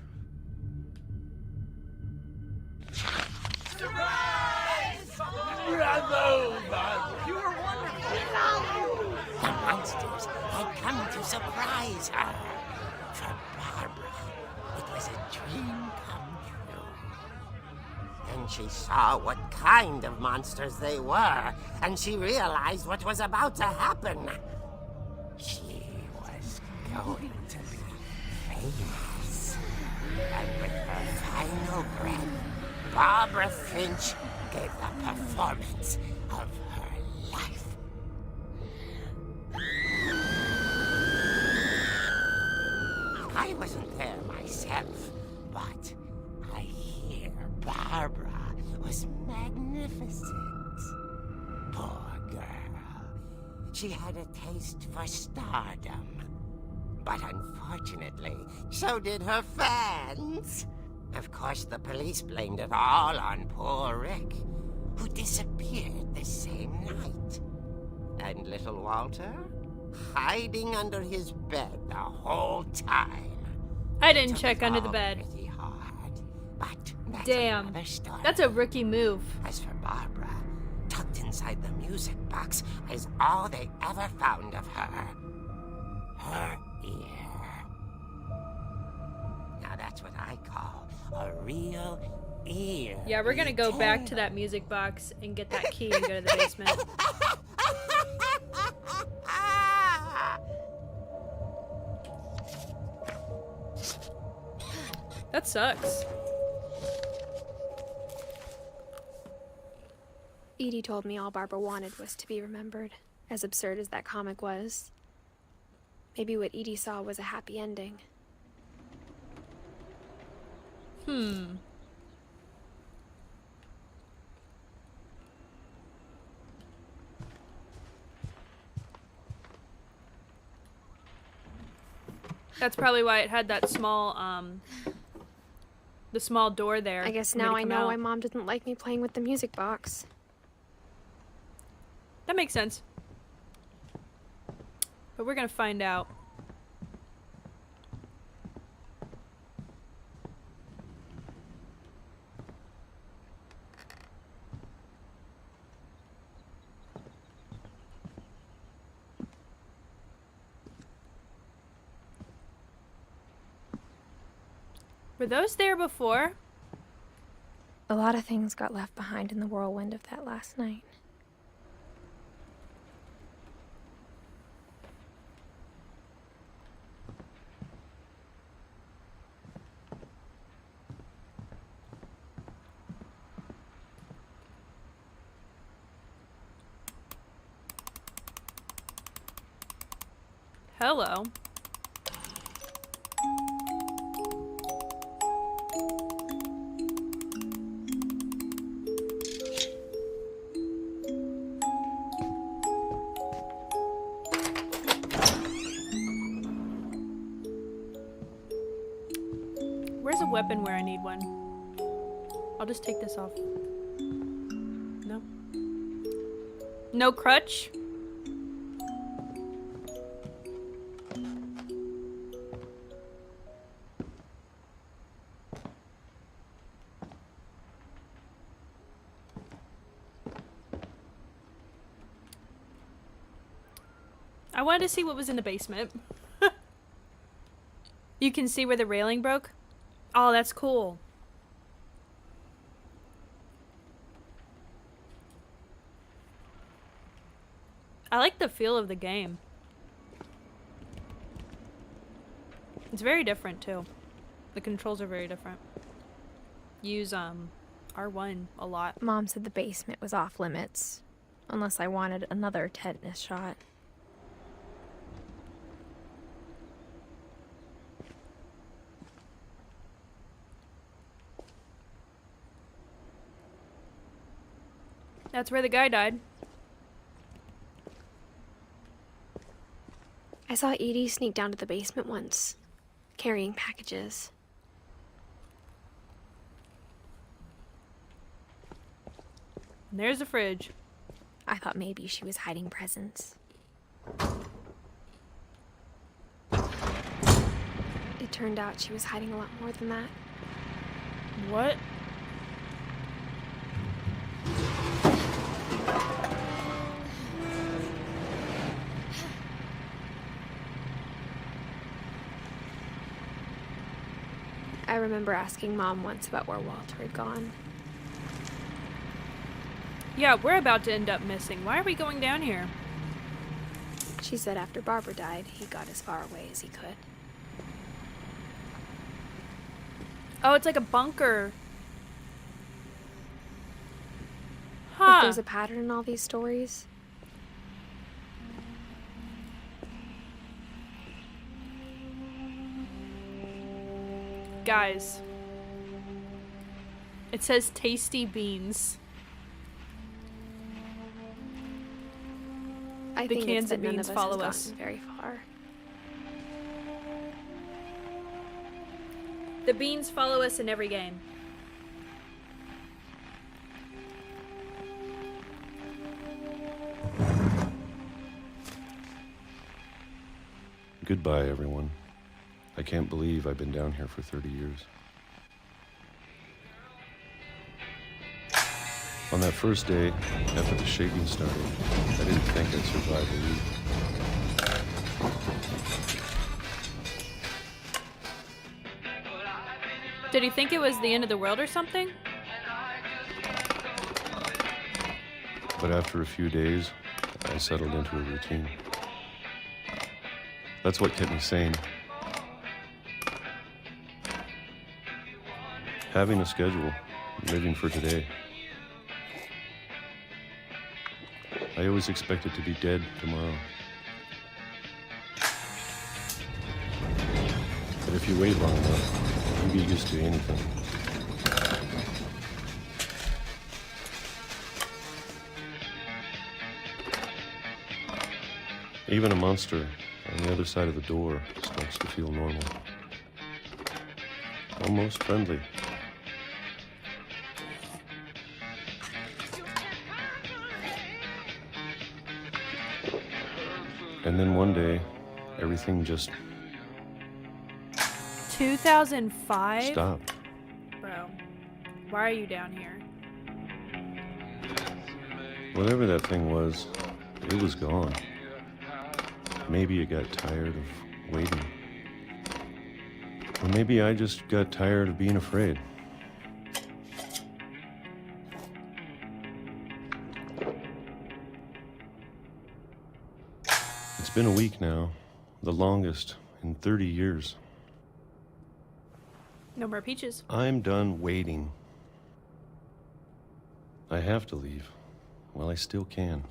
The monsters had come to surprise her. For Barbara, it was a dream come true. Then she saw what kind of monsters they were, and she realized what was about to happen. She was going to be famous. And with her final breath, Barbara Finch gave the performance of her life. I wasn't there myself, but I hear Barbara was magnificent. Poor girl. She had a taste for stardom. But unfortunately, so did her fans. Of course, the police blamed it all on poor Rick, who disappeared the same night. And little Walter? Hiding under his bed the whole time. I didn't Took check it under the all bed. pretty hard, but that's Damn. another story. That's a rookie move. As for Barbara, tucked inside the music box is all they ever found of her. Her ear. Now that's what I call a real ear. Yeah, we're gonna go back to that music box and get that key and go to the basement. That sucks. Edie told me all Barbara wanted was to be remembered, as absurd as that comic was. Maybe what Edie saw was a happy ending. That's probably why it had that small, the small door there. I guess for me now to I come know out. why Mom didn't like me playing with the music box. That makes sense. But we're gonna find out. Were those there before? A lot of things got left behind in the whirlwind of that last night. Hello. Where's a weapon where I need one? I'll just take this off. No. No crutch? I wanted to see what was in the basement. You can see where the railing broke? Oh, that's cool. I like the feel of the game. It's very different too. The controls are very different. Use R1 a lot. Mom said the basement was off limits, unless I wanted another tetanus shot. That's where the guy died. I saw Edie sneak down to the basement once, carrying packages. And there's the fridge. I thought maybe she was hiding presents. It turned out she was hiding a lot more than that. What? I remember asking Mom once about where Walter had gone. Yeah, we're about to end up missing. Why are we going down here? She said after Barbara died, he got as far away as he could. Oh, it's like a bunker. If Huh. there's a pattern in all these stories, Guys. It says tasty beans. I The think cans it's that of none beans of us follow has us. gotten very far. The beans follow us in every game. Goodbye, everyone. I can't believe I've been down here for 30 years. On that first day, after the shaking started, I didn't think I'd survive a week. Did he think it was the end of the world or something? But after a few days, I settled into a routine. That's what kept me sane. Having a schedule, living for today. I always expected to be dead tomorrow. But if you wait long enough, you get used to anything. Even a monster on the other side of the door starts to feel normal. Almost friendly. And then one day, everything just 2005? stopped. Bro, why are you down here? Whatever that thing was, it was gone. Maybe it got tired of waiting. Or maybe I just got tired of being afraid. It's been a week now, the longest in 30 years. No more peaches. I'm done waiting. I have to leave while I still can.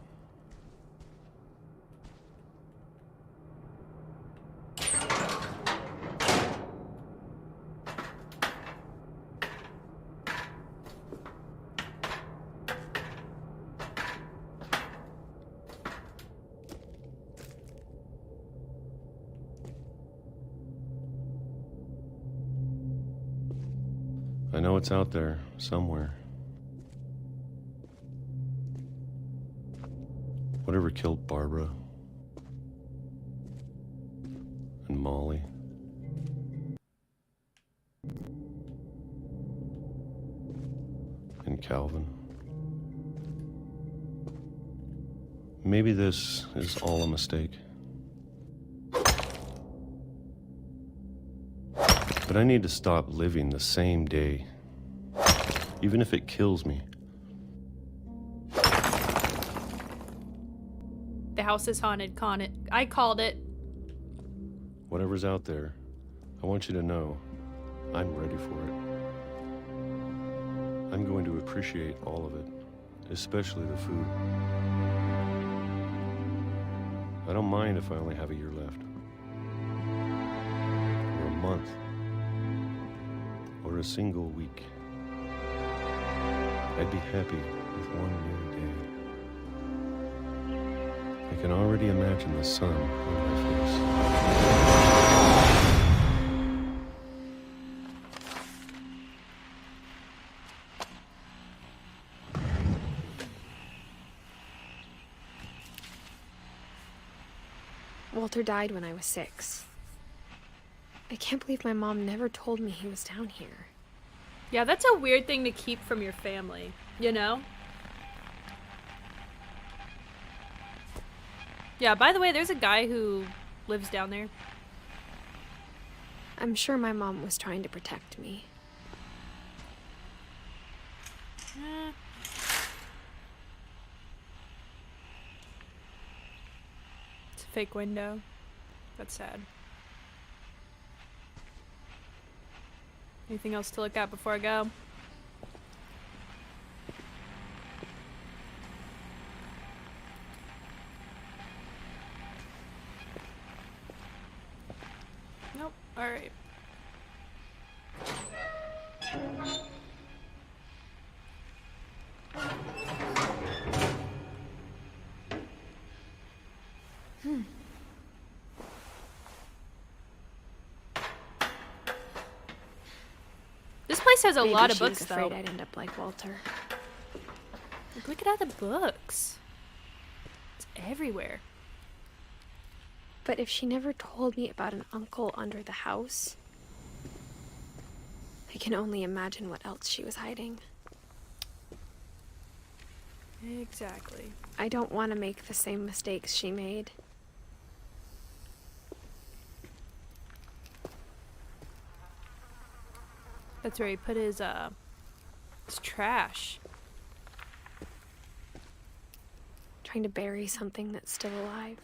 I know it's out there somewhere. Whatever killed Barbara and Molly. And Calvin. Maybe this is all a mistake. But I need to stop living the same day, even if it kills me. The house is haunted, I called it. Whatever's out there, I want you to know I'm ready for it. I'm going to appreciate all of it, especially the food. I don't mind if I only have a year left, or a month, or a single week. I'd be happy with one new day. I can already imagine the sun on my face. Walter died when I was 6. I can't believe my mom never told me he was down here. Yeah, that's a weird thing to keep from your family, you know? Yeah, by the way, there's a guy who lives down there. I'm sure my mom was trying to protect me. It's a fake window. That's sad. Anything else to look at before I go? Nope. Alright. This place has a lot of books, though. Afraid I'd end up like Walter. Look at all the books. It's everywhere. But if she never told me about an uncle under the house, I can only imagine what else she was hiding. Exactly. I don't want to make the same mistakes she made. That's where he put his trash. Trying to bury something that's still alive.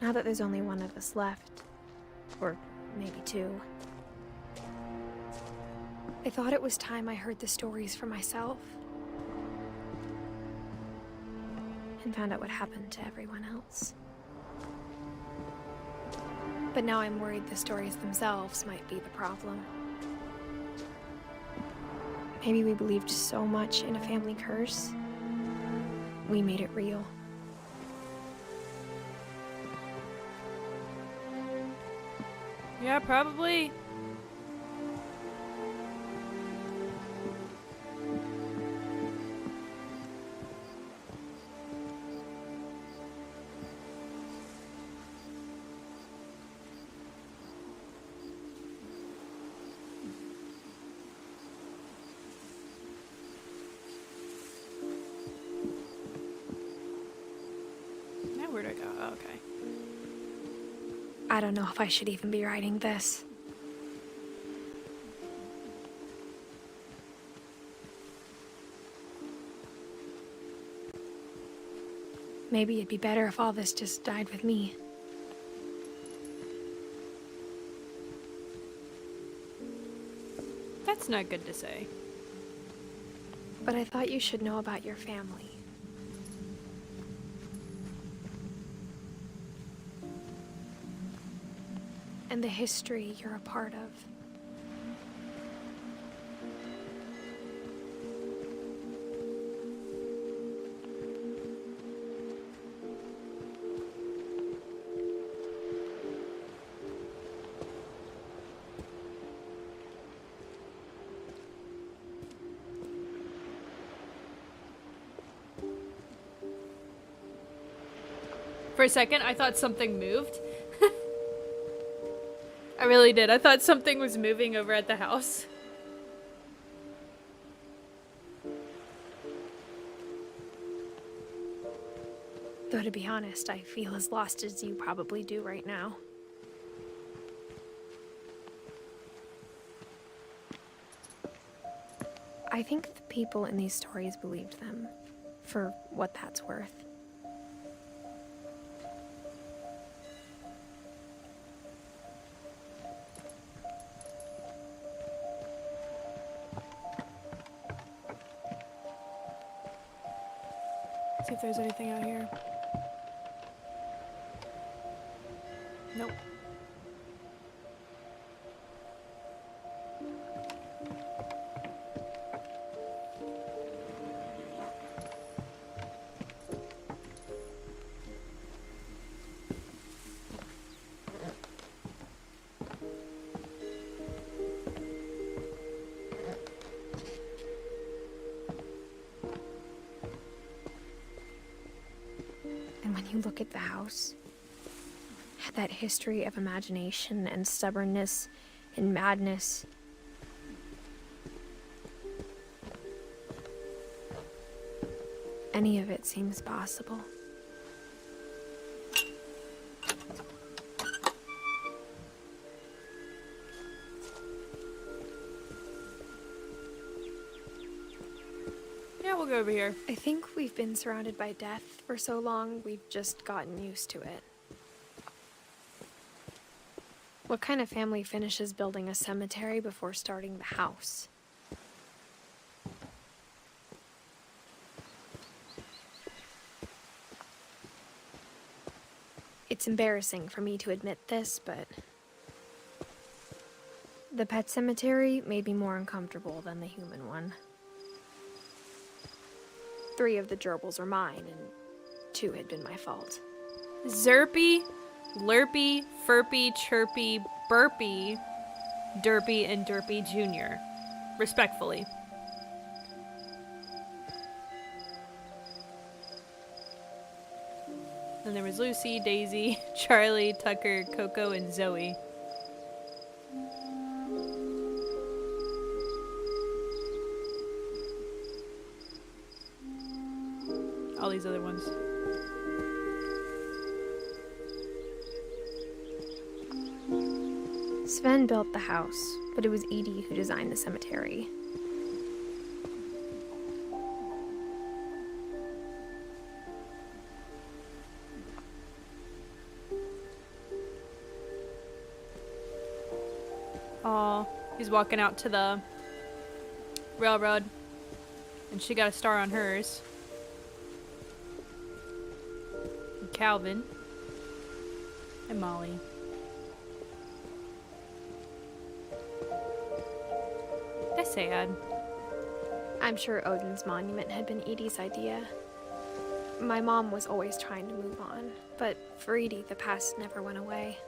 Now that there's only one of us left, or maybe 2, I thought it was time I heard the stories for myself. And found out what happened to everyone else. But now I'm worried the stories themselves might be the problem. Maybe we believed so much in a family curse, we made it real. Yeah, probably. Now where'd I go? Oh, okay. I don't know if I should even be writing this. Maybe it'd be better if all this just died with me. That's not good to say. But I thought you should know about your family. And the history you're a part of. For a second, I thought something moved. I really did. I thought something was moving over at the house. Though to be honest, I feel as lost as you probably do right now. I think the people in these stories believed them, for what that's worth. See if there's anything out here. Nope. And when you look at the house, that history of imagination and stubbornness and madness, any of it seems possible. Yeah, we'll go over here. I think we've been surrounded by death for so long, we've just gotten used to it. What kind of family finishes building a cemetery before starting the house? It's embarrassing for me to admit this, but the pet cemetery made me more uncomfortable than the human one. 3 of the gerbils are mine, and 2 had been my fault. Zerpy, Lurpy, Furpy, Chirpy, Burpy, Derpy, and Derpy Jr. Respectfully. Then there was Lucy, Daisy, Charlie, Tucker, Coco, and Zoe. All these other ones. Sven built the house, but it was Edie who designed the cemetery. Aw, he's walking out to the railroad, and she got a star on hers. And Calvin and Molly. That's sad. I'm sure Odin's monument had been Edie's idea. My mom was always trying to move on, but for Edie, the past never went away.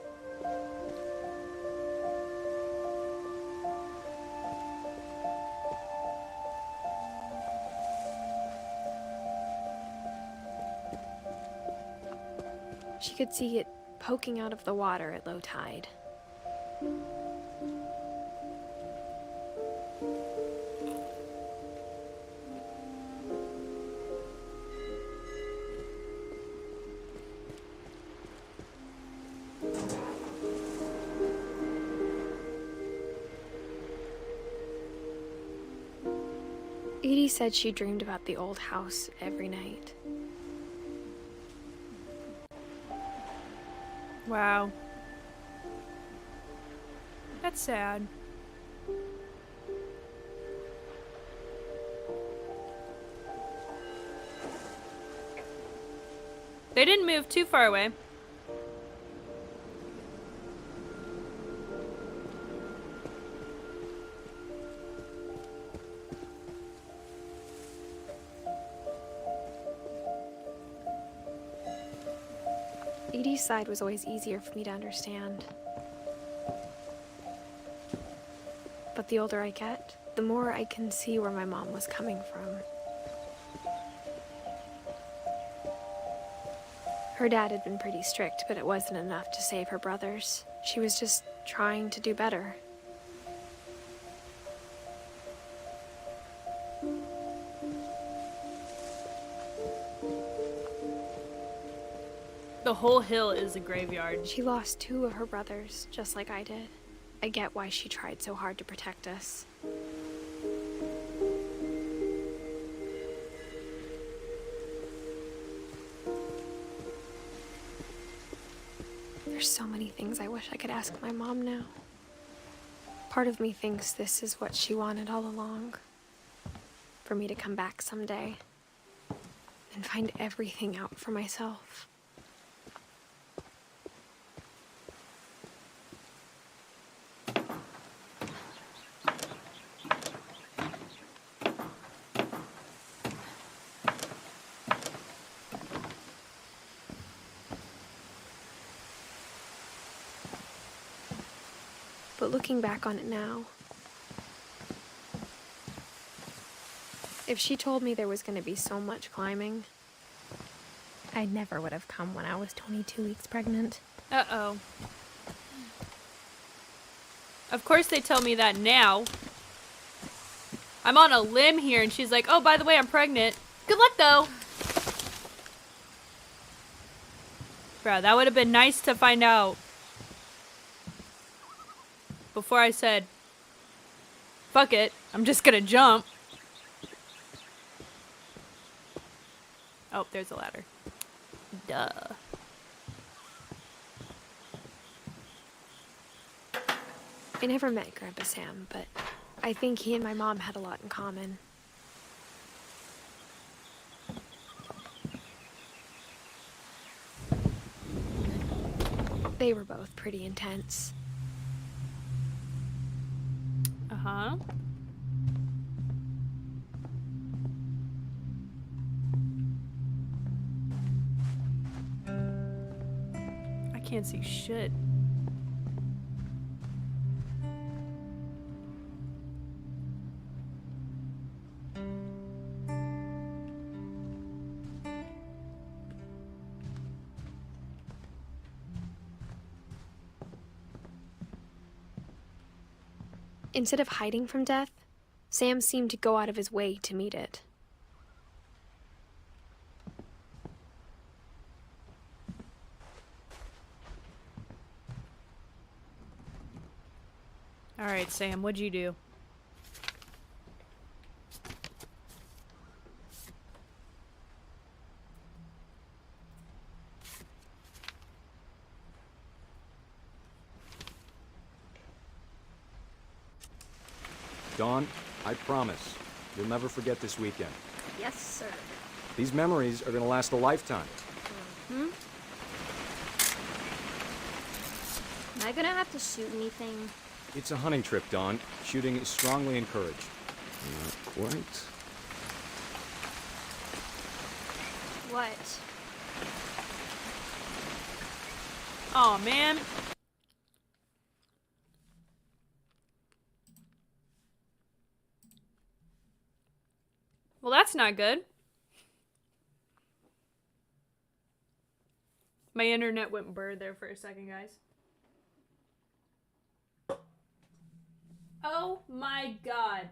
She could see it poking out of the water at low tide. Edie said she dreamed about the old house every night. Wow. That's sad. They didn't move too far away. Edie's side was always easier for me to understand. But the older I get, the more I can see where my mom was coming from. Her dad had been pretty strict, but it wasn't enough to save her brothers. She was just trying to do better. The whole hill is a graveyard. She lost 2 of her brothers, just like I did. I get why she tried so hard to protect us. There's so many things I wish I could ask my mom now. Part of me thinks this is what she wanted all along. For me to come back someday and find everything out for myself. But looking back on it now, if she told me there was going to be so much climbing, I never would have come when I was 22 weeks pregnant. Uh-oh. Of course they tell me that now. I'm on a limb here and she's like, oh, by the way, I'm pregnant. Good luck, though. Bro, that would have been nice to find out. Before I said, fuck it, I'm just gonna jump. Oh, there's a ladder. Duh. I never met Grandpa Sam, but I think he and my mom had a lot in common. They were both pretty intense. Uh-huh. I can't see shit. Instead of hiding from death, Sam seemed to go out of his way to meet it. All right, Sam, what'd you do? Dawn, I promise, you'll never forget this weekend. Yes, sir. These memories are gonna last a lifetime. Hmm? Am I gonna have to shoot anything? It's a hunting trip, Dawn. Shooting is strongly encouraged. What? What? Oh man. Well, that's not good. My internet went blurred there for a second, guys. Oh my god.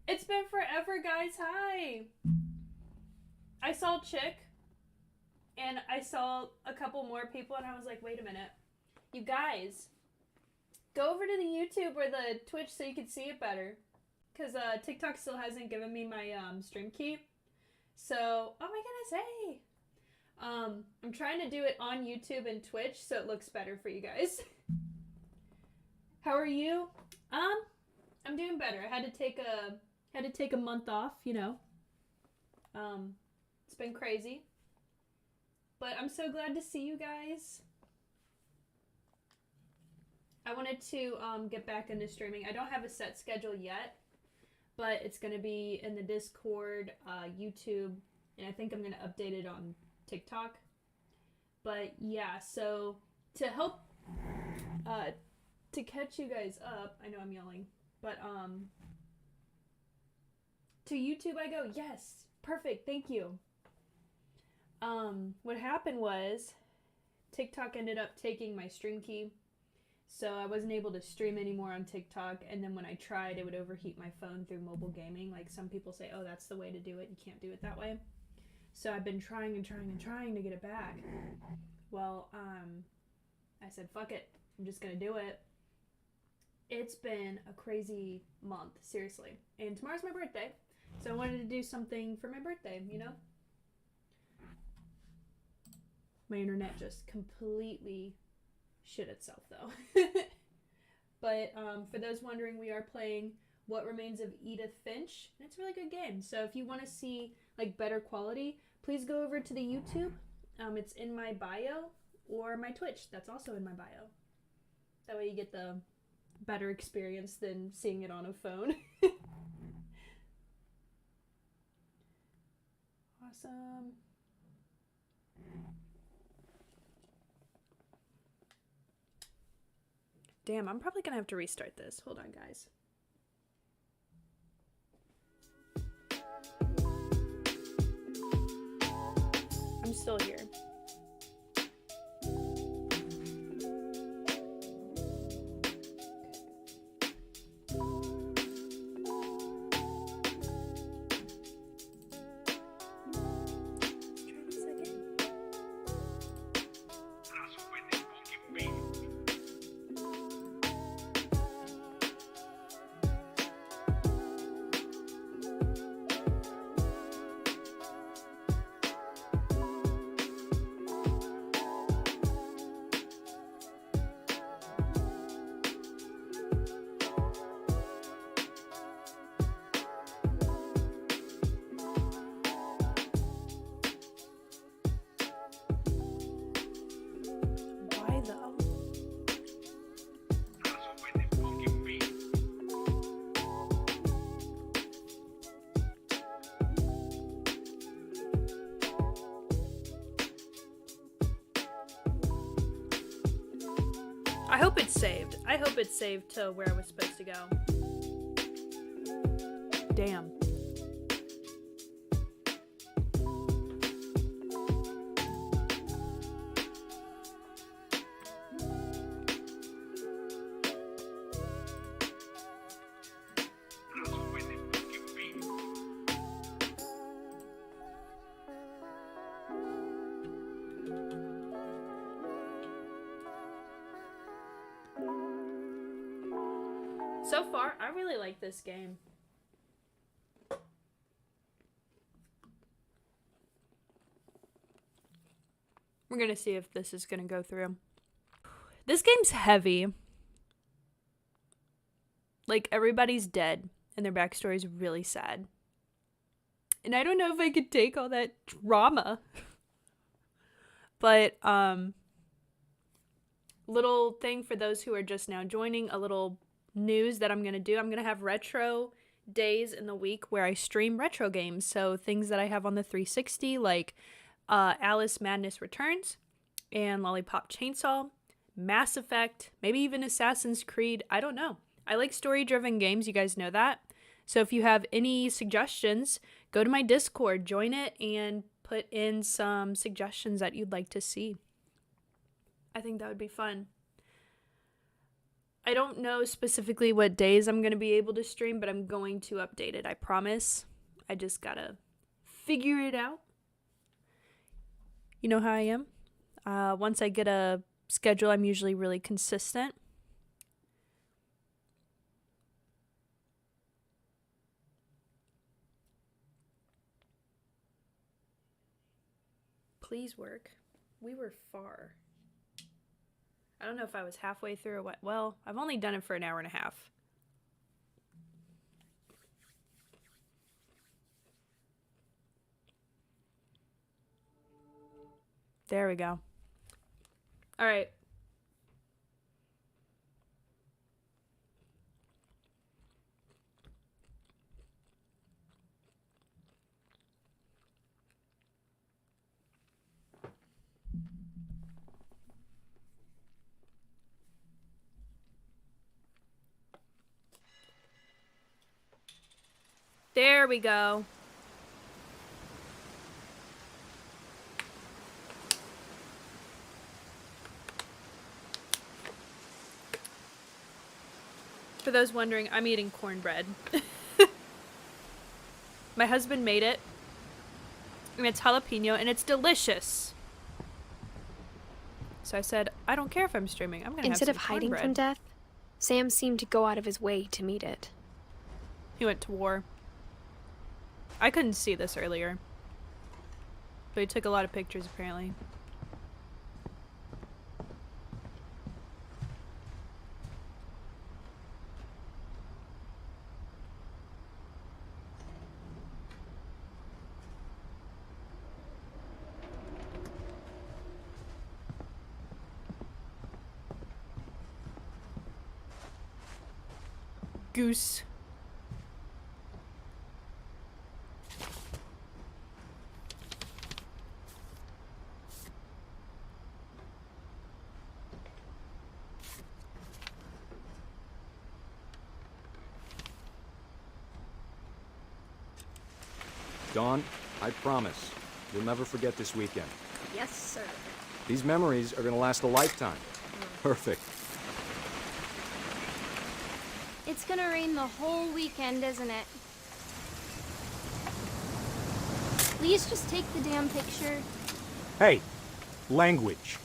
It's been forever, guys. Hi. I saw Chick, and I saw a couple more people, and I was like, wait a minute. You guys, go over to the YouTube or the Twitch so you can see it better. Because TikTok still hasn't given me my stream key. So, oh my goodness, hey. I'm trying to do it on YouTube and Twitch so it looks better for you guys. How are you? I'm doing better. I had to take a month off, you know. It's been crazy. But I'm so glad to see you guys. I wanted to get back into streaming. I don't have a set schedule yet, but it's going to be in the Discord, YouTube, and I think I'm going to update it on TikTok. But yeah, so to help to catch you guys up, I know I'm yelling, but To YouTube I go, yes, perfect, thank you. What happened was TikTok ended up taking my stream key, so I wasn't able to stream anymore on TikTok, and then when I tried, it would overheat my phone through mobile gaming. Like, some people say, oh, that's the way to do it, you can't do it that way. So I've been trying and trying and trying to get it back. Well, I said, fuck it, I'm just gonna do it. It's been a crazy month, seriously. And tomorrow's my birthday, so I wanted to do something for my birthday, you know? My internet just completely shit itself, though. But for those wondering, we are playing What Remains of Edith Finch, and it's a really good game. So if you want to see like better quality, please go over to the YouTube. It's in my bio, or my Twitch. That's also in my bio. That way you get the better experience than seeing it on a phone. Awesome. Damn, I'm probably gonna have to restart this. Hold on, guys. I'm still here. Why though? I hope it's saved. I hope it's saved to where I was supposed to go. Damn. So far, I really like this game. We're gonna see if this is gonna go through. This game's heavy. Like, everybody's dead, and their backstory is really sad. And I don't know if I could take all that drama. But, little thing for those who are just now joining, a little news that I'm going to do. I'm going to have retro days in the week where I stream retro games. So things that I have on the 360, like Alice Madness Returns and Lollipop Chainsaw, Mass Effect, maybe even Assassin's Creed. I don't know. I like story-driven games. You guys know that. So if you have any suggestions, go to my Discord, join it, and put in some suggestions that you'd like to see. I think that would be fun. I don't know specifically what days I'm going to be able to stream, but I'm going to update it, I promise. I just gotta figure it out. You know how I am. Once I get a schedule, I'm usually really consistent. Please work. We were far. I don't know if I was halfway through or what. Well, I've only done it for an hour and a half. There we go. All right. There we go. For those wondering, I'm eating cornbread. My husband made it. And it's jalapeno and it's delicious. So I said, I don't care if I'm streaming. I'm gonna have some Instead of hiding cornbread. from death, Sam seemed to go out of his way to meet it. He went to war. I couldn't see this earlier. But he took a lot of pictures apparently. Goose. Dawn, I promise, you'll never forget this weekend. Yes, sir. These memories are gonna last a lifetime. Perfect. It's gonna rain the whole weekend, isn't it? Please just take the damn picture. Hey, language.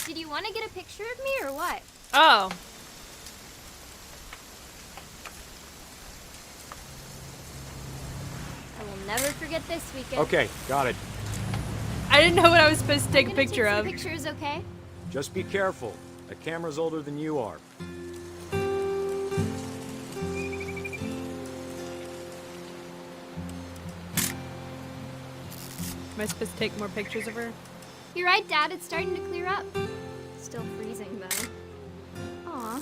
Did you want to get a picture of me or what? Oh. I will never forget this weekend. Okay, got it. I didn't know what I was supposed to take a I'm gonna picture take of. some pictures, okay? Just be careful. That camera's older than you are. Am I supposed to take more pictures of her? You're right, Dad. It's starting to clear up. Still freezing, though. Aw.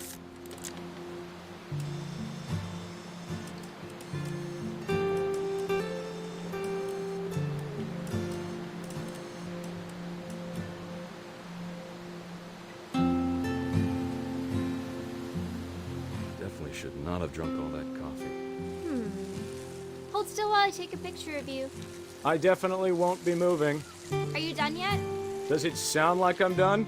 Definitely should not have drunk all that coffee. Hold still while I take a picture of you. I definitely won't be moving. Are you done yet? Does it sound like I'm done?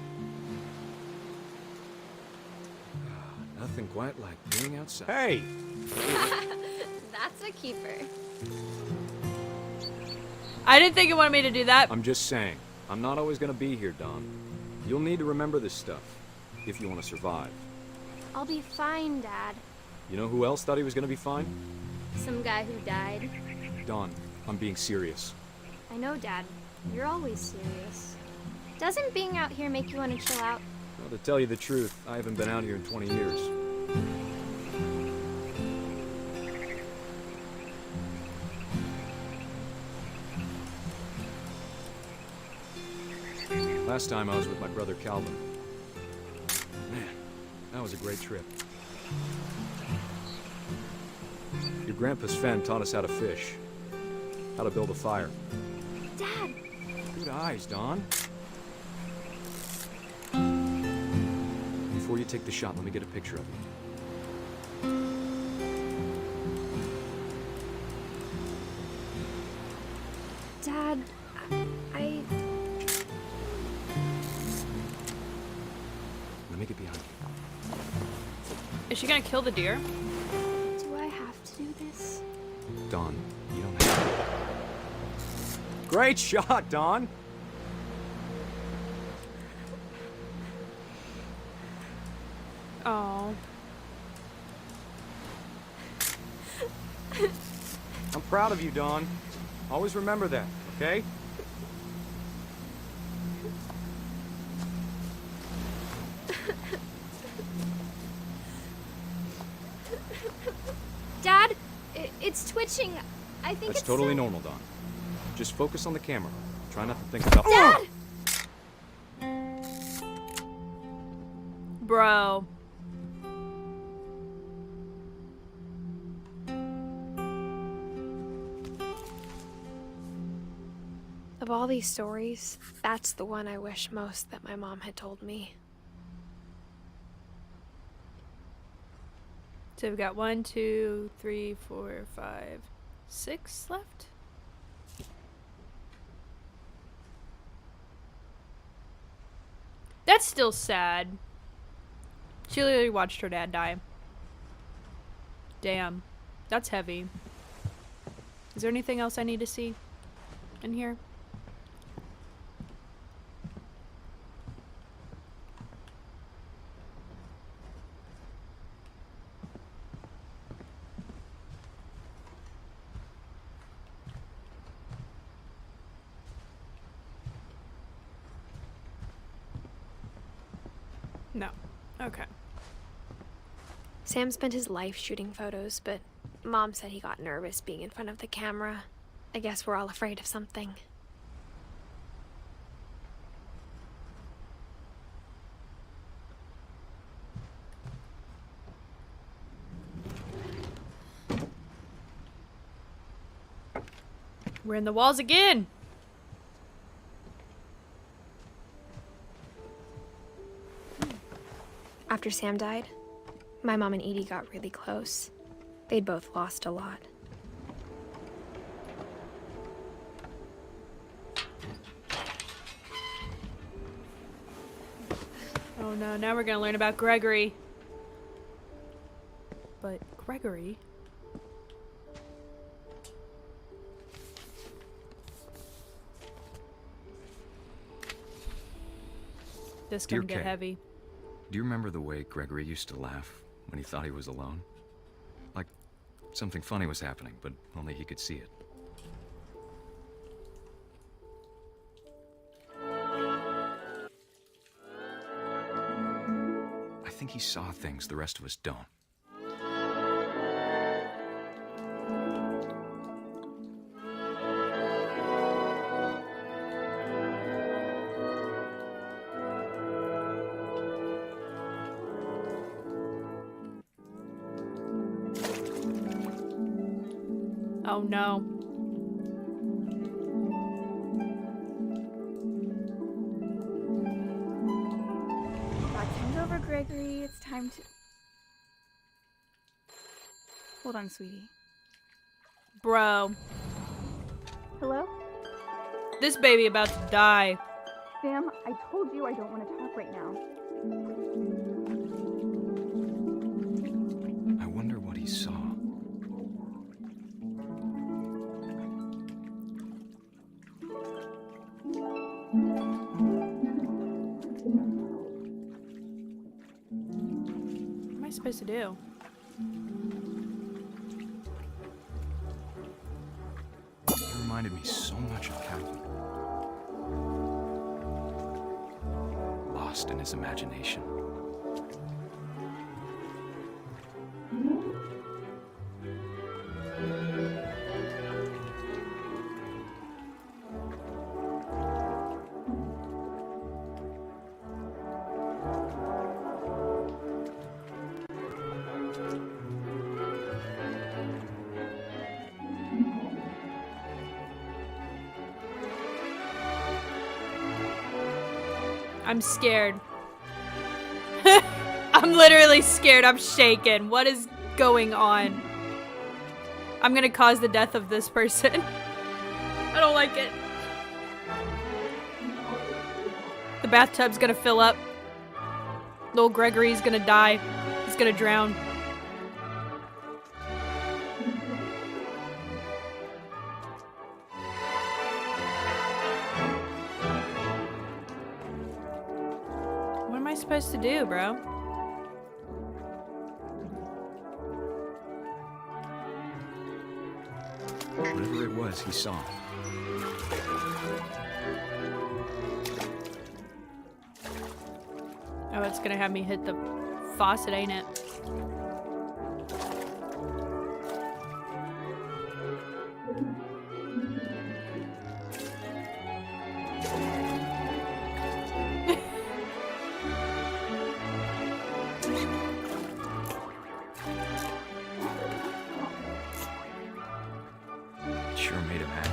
Nothing quite like being outside. Hey! That's a keeper. I didn't think it wanted me to do that. I'm just saying, I'm not always gonna be here, Dawn. You'll need to remember this stuff, if you want to survive. I'll be fine, Dad. You know who else thought he was gonna be fine? Some guy who died. Dawn, I'm being serious. I know, Dad. You're always serious. Doesn't being out here make you want to chill out? Well, to tell you the truth, I haven't been out here in 20 years. Last time I was with my brother Calvin. Man, that was a great trip. Your grandpa's Fen taught us how to fish, how to build a fire. Dad! Good eyes, Dawn. Before you take the shot, let me get a picture of you. Dad, I... Let me get behind you. Is she gonna kill the deer? Do I have to do this? Dawn, you don't have to. Great shot, Dawn! Oh. I'm proud of you, Dawn. Always remember that, okay? Dad, it's twitching. I think That's it's totally normal, Dawn. Just focus on the camera. Try not to think about— Dad! Bro. Of all these stories, that's the one I wish most that my mom had told me. So we've got 1, 2, 3, 4, 5, 6 left. That's still sad. She literally watched her dad die. Damn. That's heavy. Is there anything else I need to see in here? No. Okay. Sam spent his life shooting photos, but Mom said he got nervous being in front of the camera. I guess we're all afraid of something. We're in the walls again! After Sam died, my mom and Edie got really close. They'd both lost a lot. Oh no, now we're gonna learn about Gregory. But Gregory? This can get heavy. Do you remember the way Gregory used to laugh when he thought he was alone? Like something funny was happening, but only he could see it. I think he saw things the rest of us don't. Oh no. Watching's over, Gregory. It's time to... Hold on, sweetie. Bro. Hello? This baby about to die. Sam, I told you I don't want to talk right now. I wonder what he saw. What am I supposed to do? He reminded me so much of Calvin. Lost in his imagination. I'm scared. I'm literally scared. I'm shaken. What is going on? I'm gonna cause the death of this person. I don't like it. The bathtub's gonna fill up. Little Gregory's gonna die. He's gonna drown. What am I supposed to do, bro? Whatever it was, he saw. Oh, it's gonna have me hit the faucet, ain't it? It sure made him happy.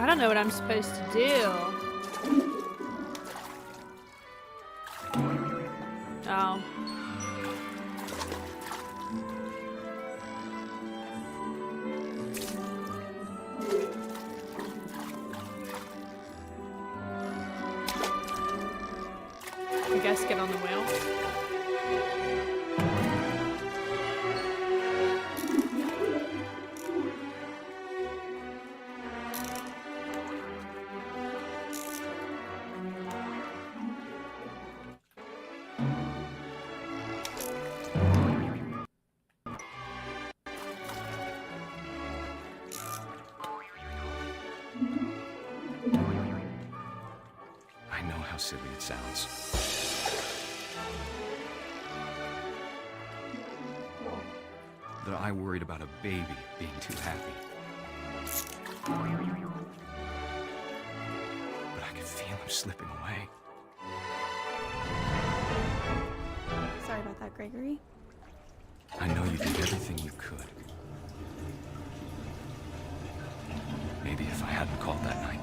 don't know what I'm supposed to do. Oh. I guess get on the wheel. I know how silly it sounds. That I worried about a baby being too happy. But I could feel him slipping away. Sorry about that, Gregory. I know you did everything you could. Maybe if I hadn't called that night.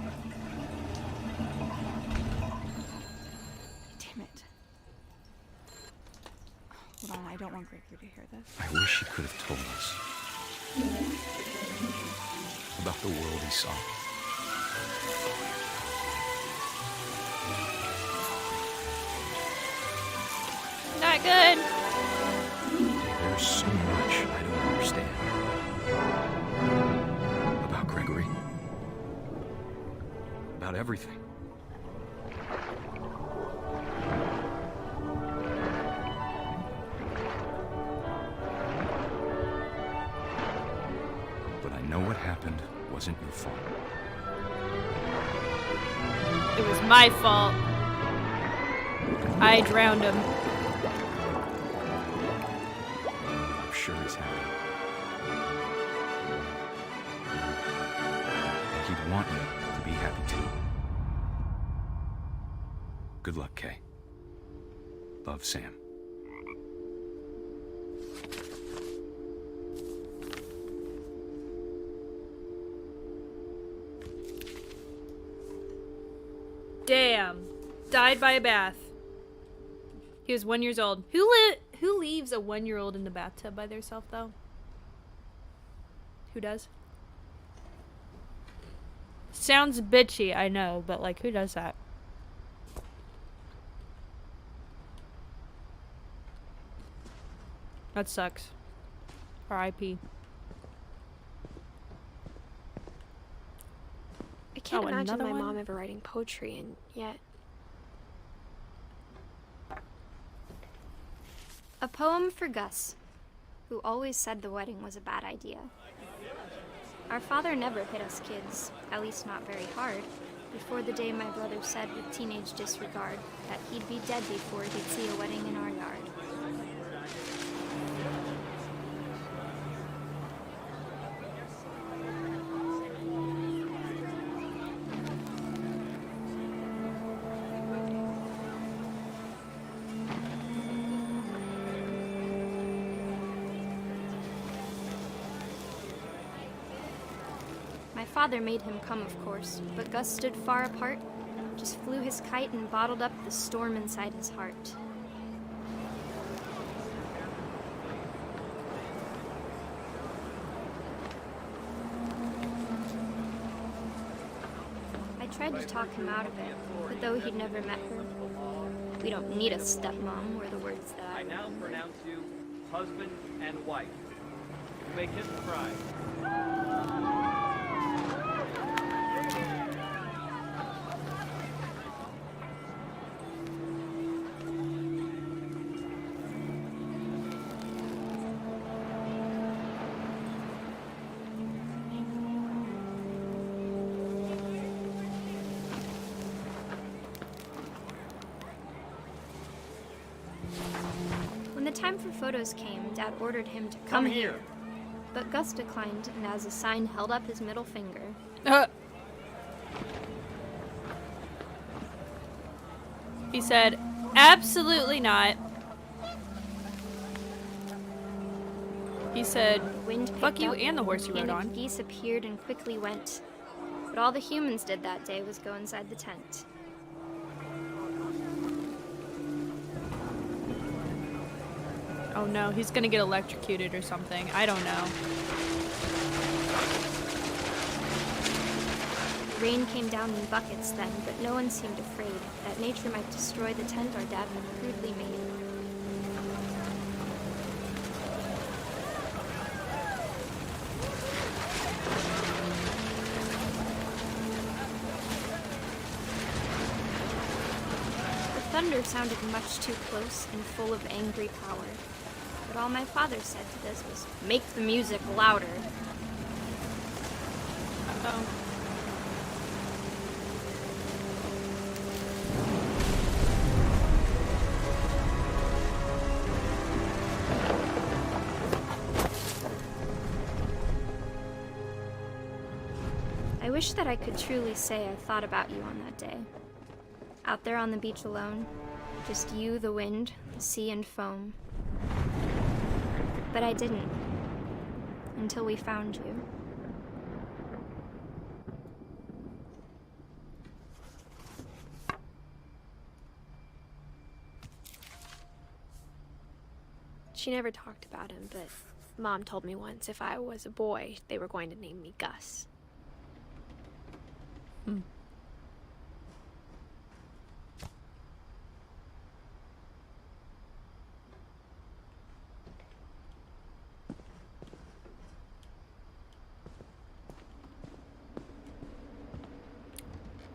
Damn it. Hold on, I don't want Gregory to hear this. I wish he could have told us about the world he saw. Not good. There's so much I don't understand about Gregory. About everything. But I know what happened wasn't your fault. It was my fault. I drowned him. I'm sure he's happy. And he'd want you to be happy too. Good luck, Kay. Love, Sam. Damn. Died by a bath. He was 1 year old. Who leaves a 1-year-old in the bathtub by themselves, though? Who does? Sounds bitchy, I know, but like, who does that? That sucks. R.I.P. I can't Oh, imagine another my one? mom ever writing poetry, and yet... A poem for Gus, who always said the wedding was a bad idea. Our father never hit us kids, at least not very hard, before the day my brother said with teenage disregard that he'd be dead before he'd see a wedding in our yard. My father made him come, of course, but Gus stood far apart, just flew his kite and bottled up the storm inside his heart. I tried to talk him out of it, but though he'd never met her, we don't need a stepmom were the words that I now pronounce you husband and wife. Make him cry. When the time for photos came, Dad ordered him to come here. But Gus declined and as a sign held up his middle finger. He said, absolutely not. He said, Wind fuck picked you up, and the horse you rode and on. geese appeared and quickly went. But all the humans did that day was go inside the tent. Oh no, he's gonna get electrocuted or something. I don't know. Rain came down in buckets then, but no one seemed afraid that nature might destroy the tent our dad had crudely made. The thunder sounded much too close and full of angry power. But all my father said to this was, "Make the music louder." Uh-oh. I wish that I could truly say I thought about you on that day. Out there on the beach alone, just you, the wind, the sea, and foam. But I didn't. Until we found you. She never talked about him, but Mom told me once if I was a boy, they were going to name me Gus.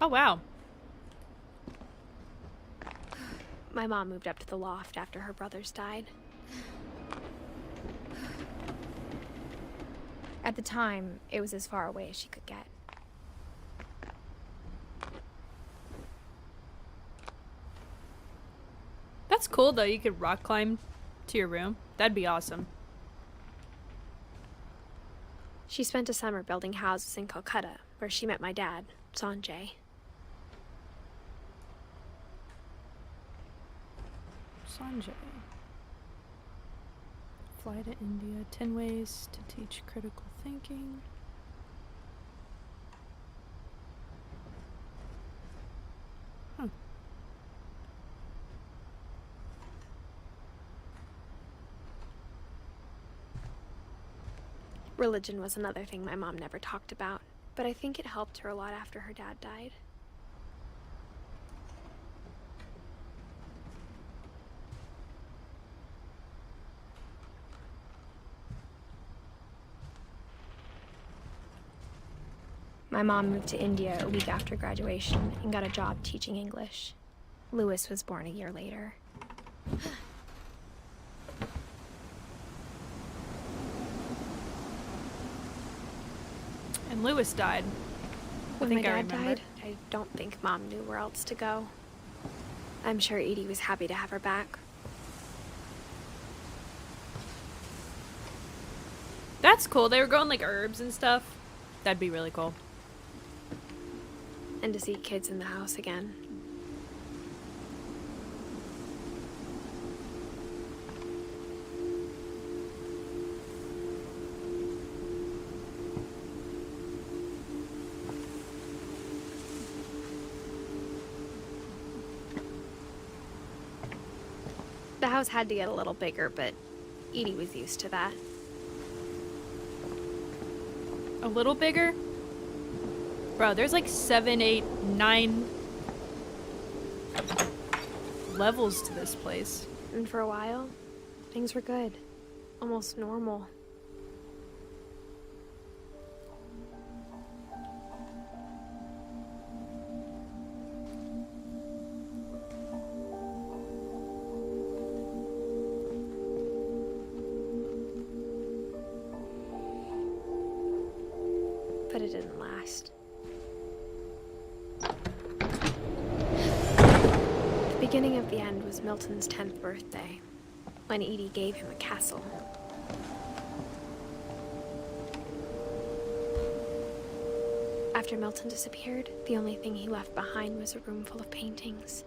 Oh, wow. My mom moved up to the loft after her brothers died. At the time, it was as far away as she could get. That's cool, though. You could rock climb to your room. That'd be awesome. She spent a summer building houses in Calcutta, where she met my dad, Sanjay. Sanjay. Fly to India. 10 ways to teach critical thinking. Huh. Religion was another thing my mom never talked about, but I think it helped her a lot after her dad died. My mom moved to India a week after graduation and got a job teaching English. Louis was born a year later. And Louis died. When I think my I dad remember. died, I don't think Mom knew where else to go. I'm sure Edie was happy to have her back. That's cool. They were growing like herbs and stuff. That'd be really cool. And to see kids in the house again. The house had to get a little bigger, but Edie was used to that. A little bigger? Bro, there's like 7, 8, 9 levels to this place. And for a while, things were good. Almost normal. But it didn't last. The beginning of the end was Milton's 10th birthday, when Edie gave him a castle. After Milton disappeared, the only thing he left behind was a room full of paintings.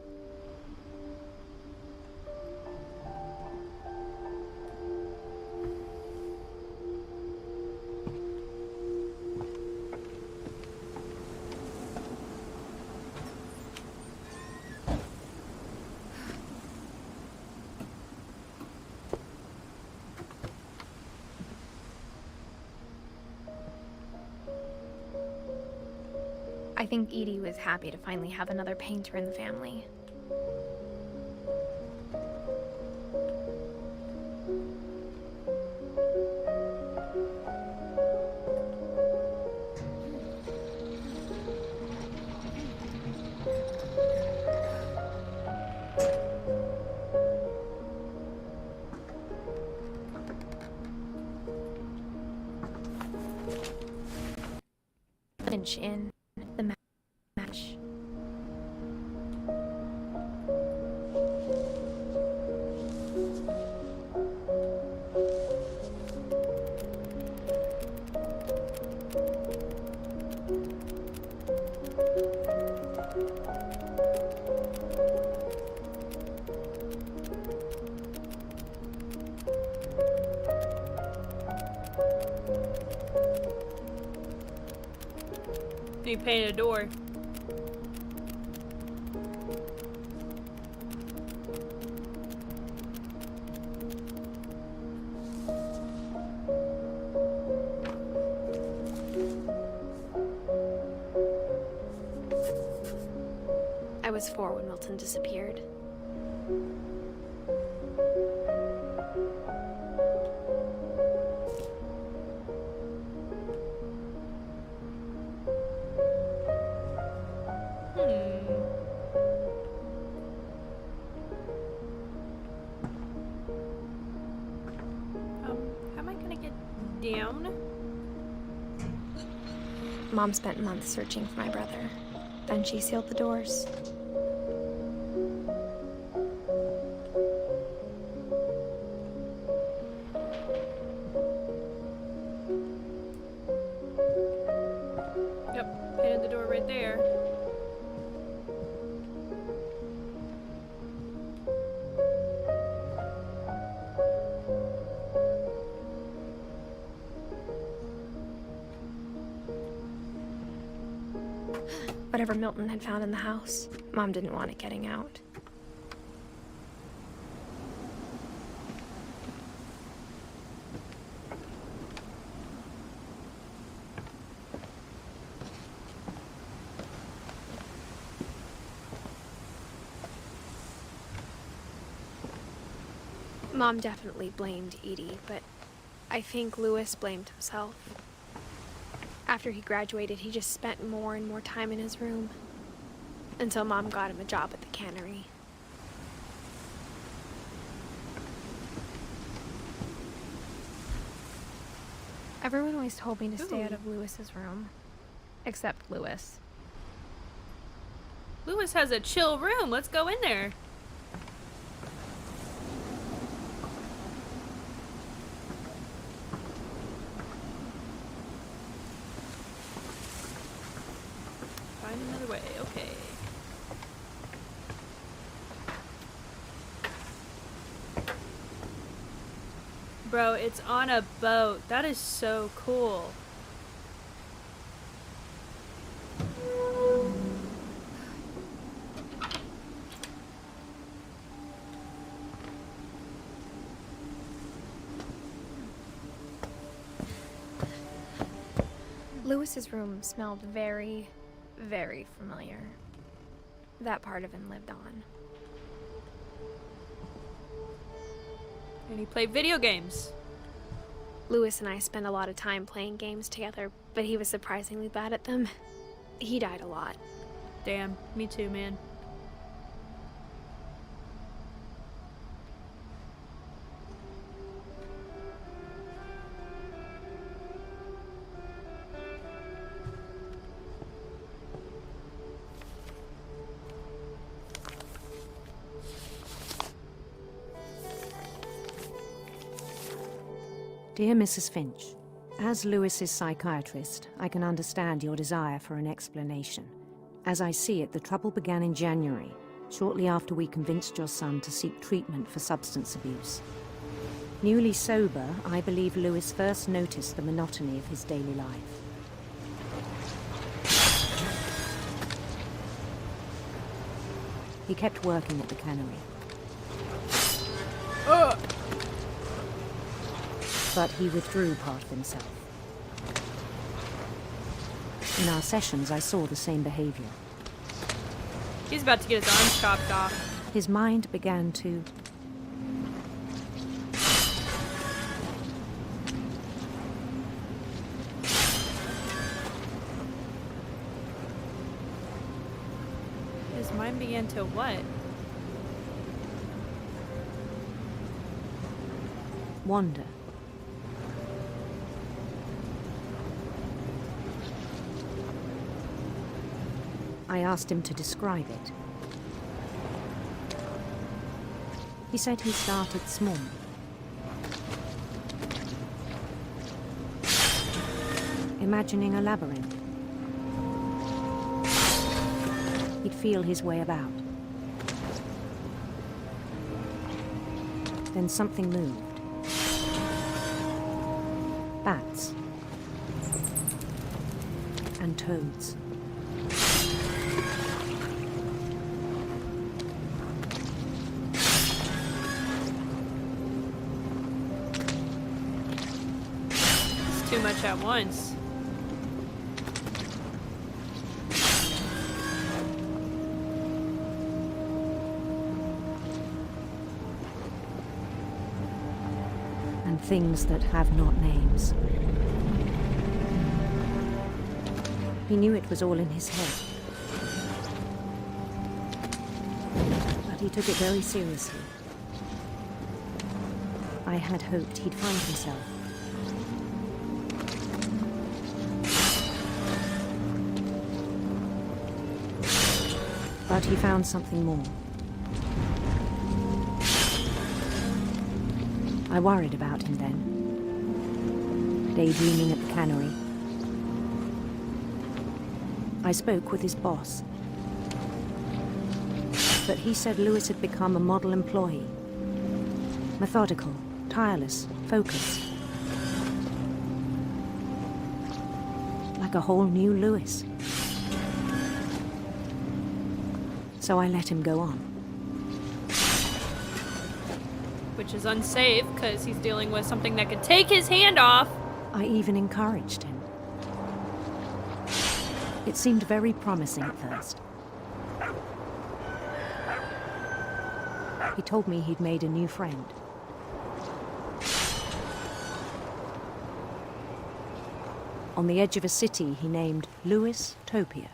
I think Edie was happy to finally have another painter in the family. Finch in the match. You painted a door. I was 4 when Milton disappeared. How am I gonna get down? Mom spent months searching for my brother. Then she sealed the doors. Yep, painted the door right there. Whatever Milton had found in the house, Mom didn't want it getting out. Mom definitely blamed Edie, but I think Louis blamed himself. After he graduated, he just spent more and more time in his room, until Mom got him a job at the cannery. Everyone always told me to stay out of Louis's room, except Louis. Louis has a chill room. Let's go in there. Find another way. Okay. Bro, it's on a boat. That is so cool. Louis's room smelled very, very familiar. That part of him lived on. And he played video games. Louis and I spent a lot of time playing games together, but he was surprisingly bad at them. He died a lot. Damn, me too, man. Dear Mrs. Finch, as Louis's psychiatrist, I can understand your desire for an explanation. As I see it, the trouble began in January, shortly after we convinced your son to seek treatment for substance abuse. Newly sober, I believe Louis first noticed the monotony of his daily life. He kept working at the cannery. But he withdrew part of himself. In our sessions, I saw the same behavior. He's about to get his arms chopped off. His mind began to... His mind began to what? wander. I asked him to describe it. He said he started small. Imagining a labyrinth. He'd feel his way about. Then something moved. Bats. And toads. It's too much at once. And things that have not names. He knew it was all in his head. But he took it very seriously. I had hoped he'd find himself. But he found something more. I worried about him then, daydreaming at the cannery. I spoke with his boss, but he said Lewis had become a model employee. Methodical, tireless, focused. Like a whole new Lewis. So I let him go on. Which is unsafe, because he's dealing with something that could take his hand off. I even encouraged him. It seemed very promising at first. He told me he'd made a new friend. On the edge of a city he named Lewis Topia.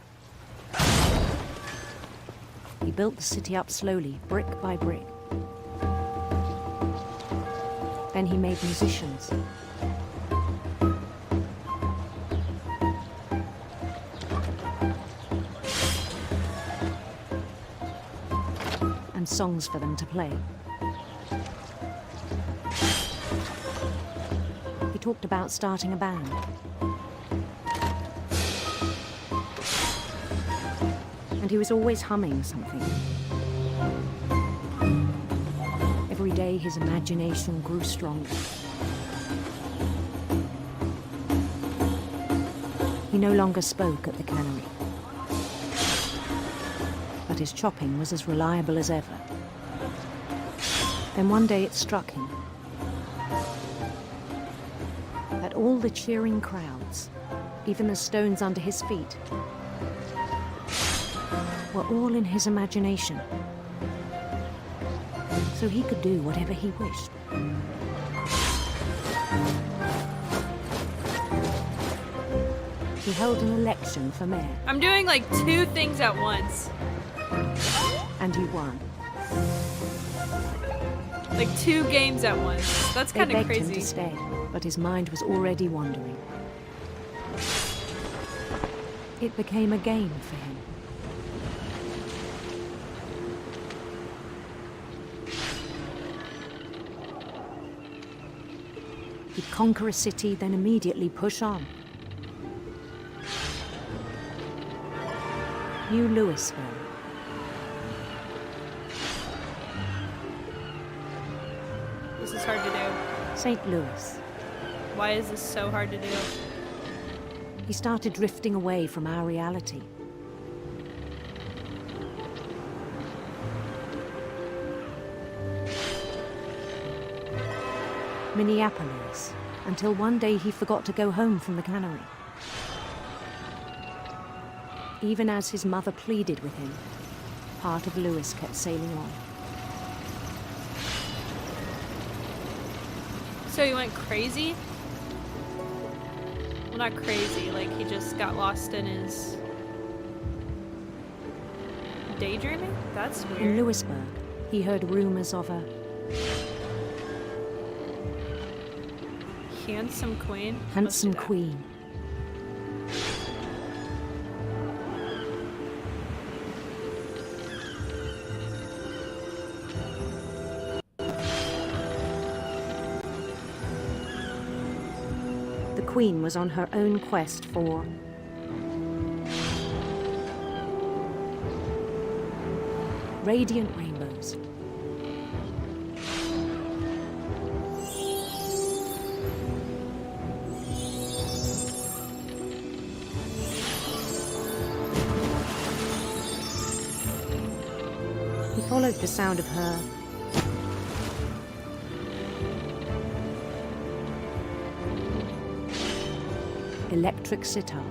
He built the city up slowly, brick by brick. Then he made musicians. And songs for them to play. He talked about starting a band. And he was always humming something. Every day his imagination grew stronger. He no longer spoke at the cannery. But his chopping was as reliable as ever. Then one day it struck him that all the cheering crowds, even the stones under his feet, were all in his imagination. So he could do whatever he wished. He held an election for mayor. I'm doing like 2 things at once. And he won. Like 2 games at once. That's kind of They crazy. begged him to stay, but his mind was already wandering. It became a game for him. He'd conquer a city, then immediately push on. New Louisville. This is hard to do. St. Louis. Why is this so hard to do? He started drifting away from our reality. Minneapolis, until one day he forgot to go home from the cannery. Even as his mother pleaded with him, part of Lewis kept sailing on. So he went crazy? Well, not crazy, like he just got lost in his daydreaming? That's weird. In Lewisburg, he heard rumors of a handsome queen. handsome queen. The queen was on her own quest for radiant rainbows. He followed the sound of her electric sitar.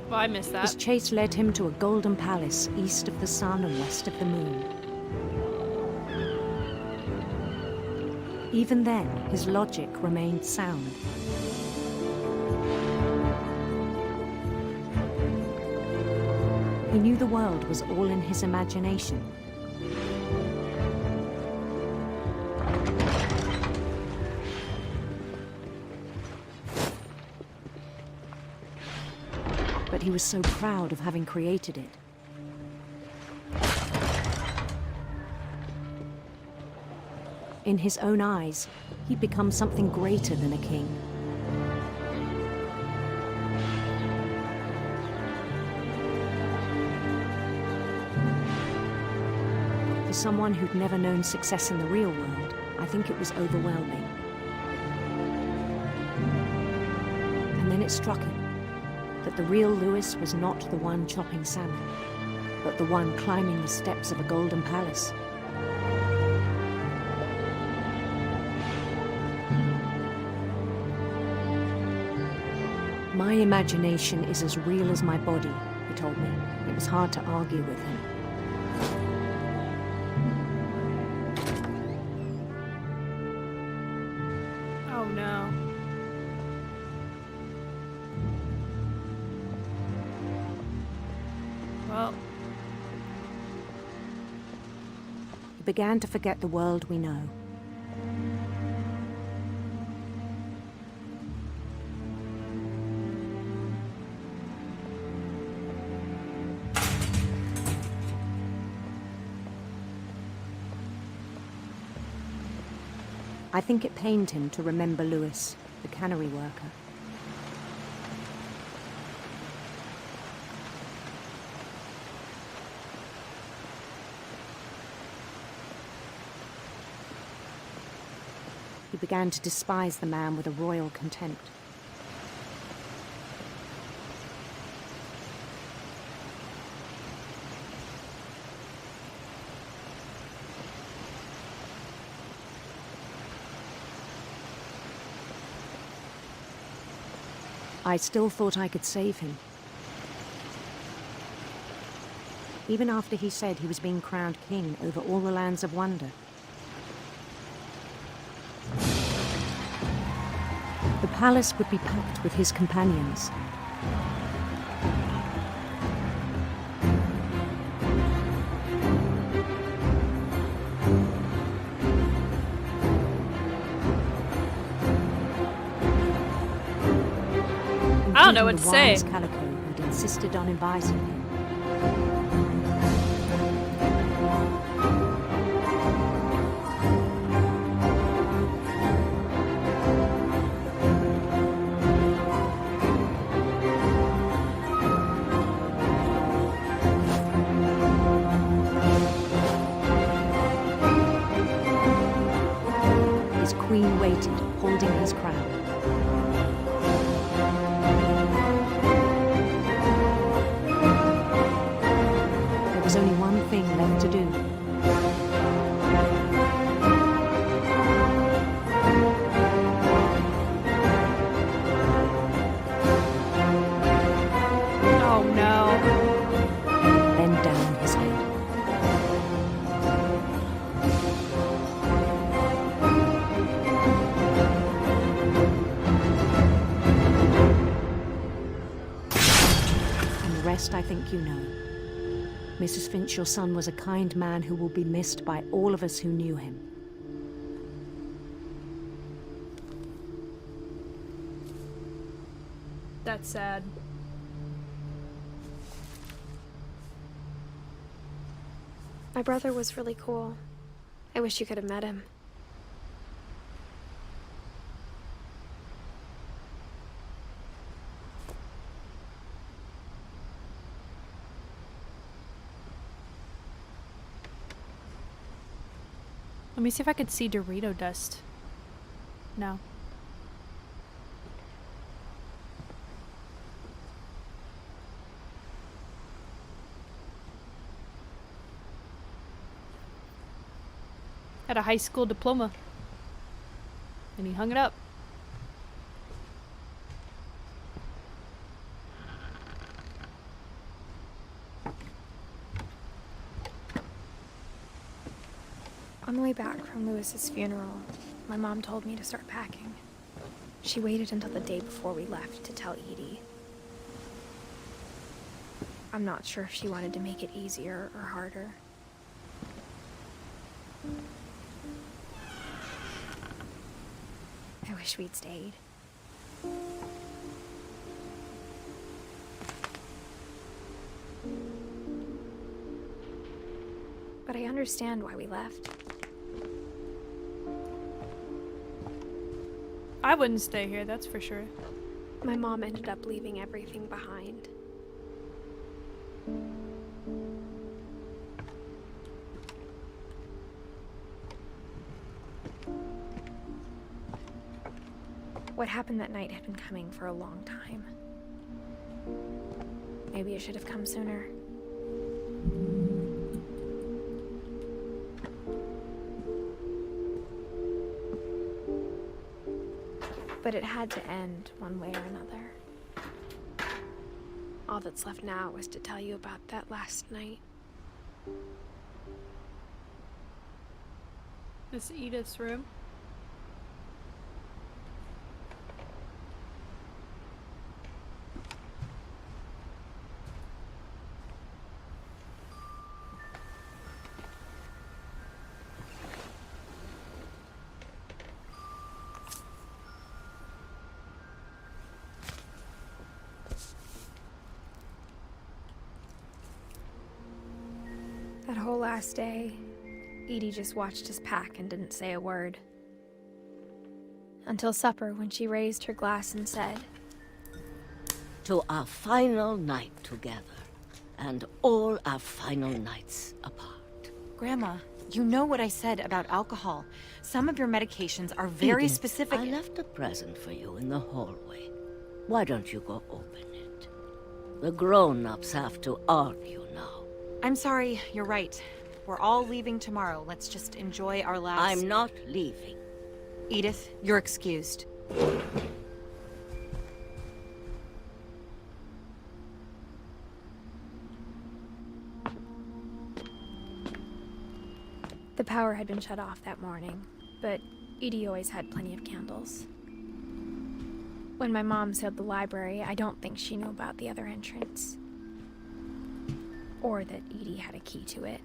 Well, I missed that. His chase led him to a golden palace east of the sun and west of the moon. Even then, his logic remained sound. He knew the world was all in his imagination. But he was so proud of having created it. In his own eyes, he'd become something greater than a king. For someone who'd never known success in the real world, I think it was overwhelming. And then it struck him that the real Lewis was not the one chopping salmon, but the one climbing the steps of a golden palace. My imagination is as real as my body, he told me. It was hard to argue with him. Oh no. Well. He began to forget the world we know. I think it pained him to remember Lewis, the cannery worker. He began to despise the man with a royal contempt. I still thought I could save him. Even after he said he was being crowned king over all the lands of wonder. The palace would be packed with his companions. I don't know what to say. Wise Calico had insisted on inviting him. His queen waited, holding his crown. rest I think you know. Mrs. Finch, your son was a kind man who will be missed by all of us who knew him. That's sad. My brother was really cool. I wish you could have met him. Let me see if I could see Dorito dust. No. Had a high school diploma. And he hung it up. On the way back from Lewis's funeral, my mom told me to start packing. She waited until the day before we left to tell Edie. I'm not sure if she wanted to make it easier or harder. I wish we'd stayed. But I understand why we left. I wouldn't stay here, that's for sure. My mom ended up leaving everything behind. What happened that night had been coming for a long time. Maybe it should have come sooner. But it had to end one way or another. All that's left now is to tell you about that last night. This Edith's room. That whole last day, Edie just watched us pack and didn't say a word. Until supper, when she raised her glass and said, "To our final night together, and all our final nights apart." Grandma, you know what I said about alcohol. Some of your medications are very Edith, specific. I left a present for you in the hallway. Why don't you go open it? The grown-ups have to argue now. I'm sorry, you're right. We're all leaving tomorrow. Let's just enjoy our last... I'm not leaving. Edith, you're excused. the power had been shut off that morning, but Edie always had plenty of candles. When my mom sealed the library, I don't think she knew about the other entrance. Or that Edie had a key to it.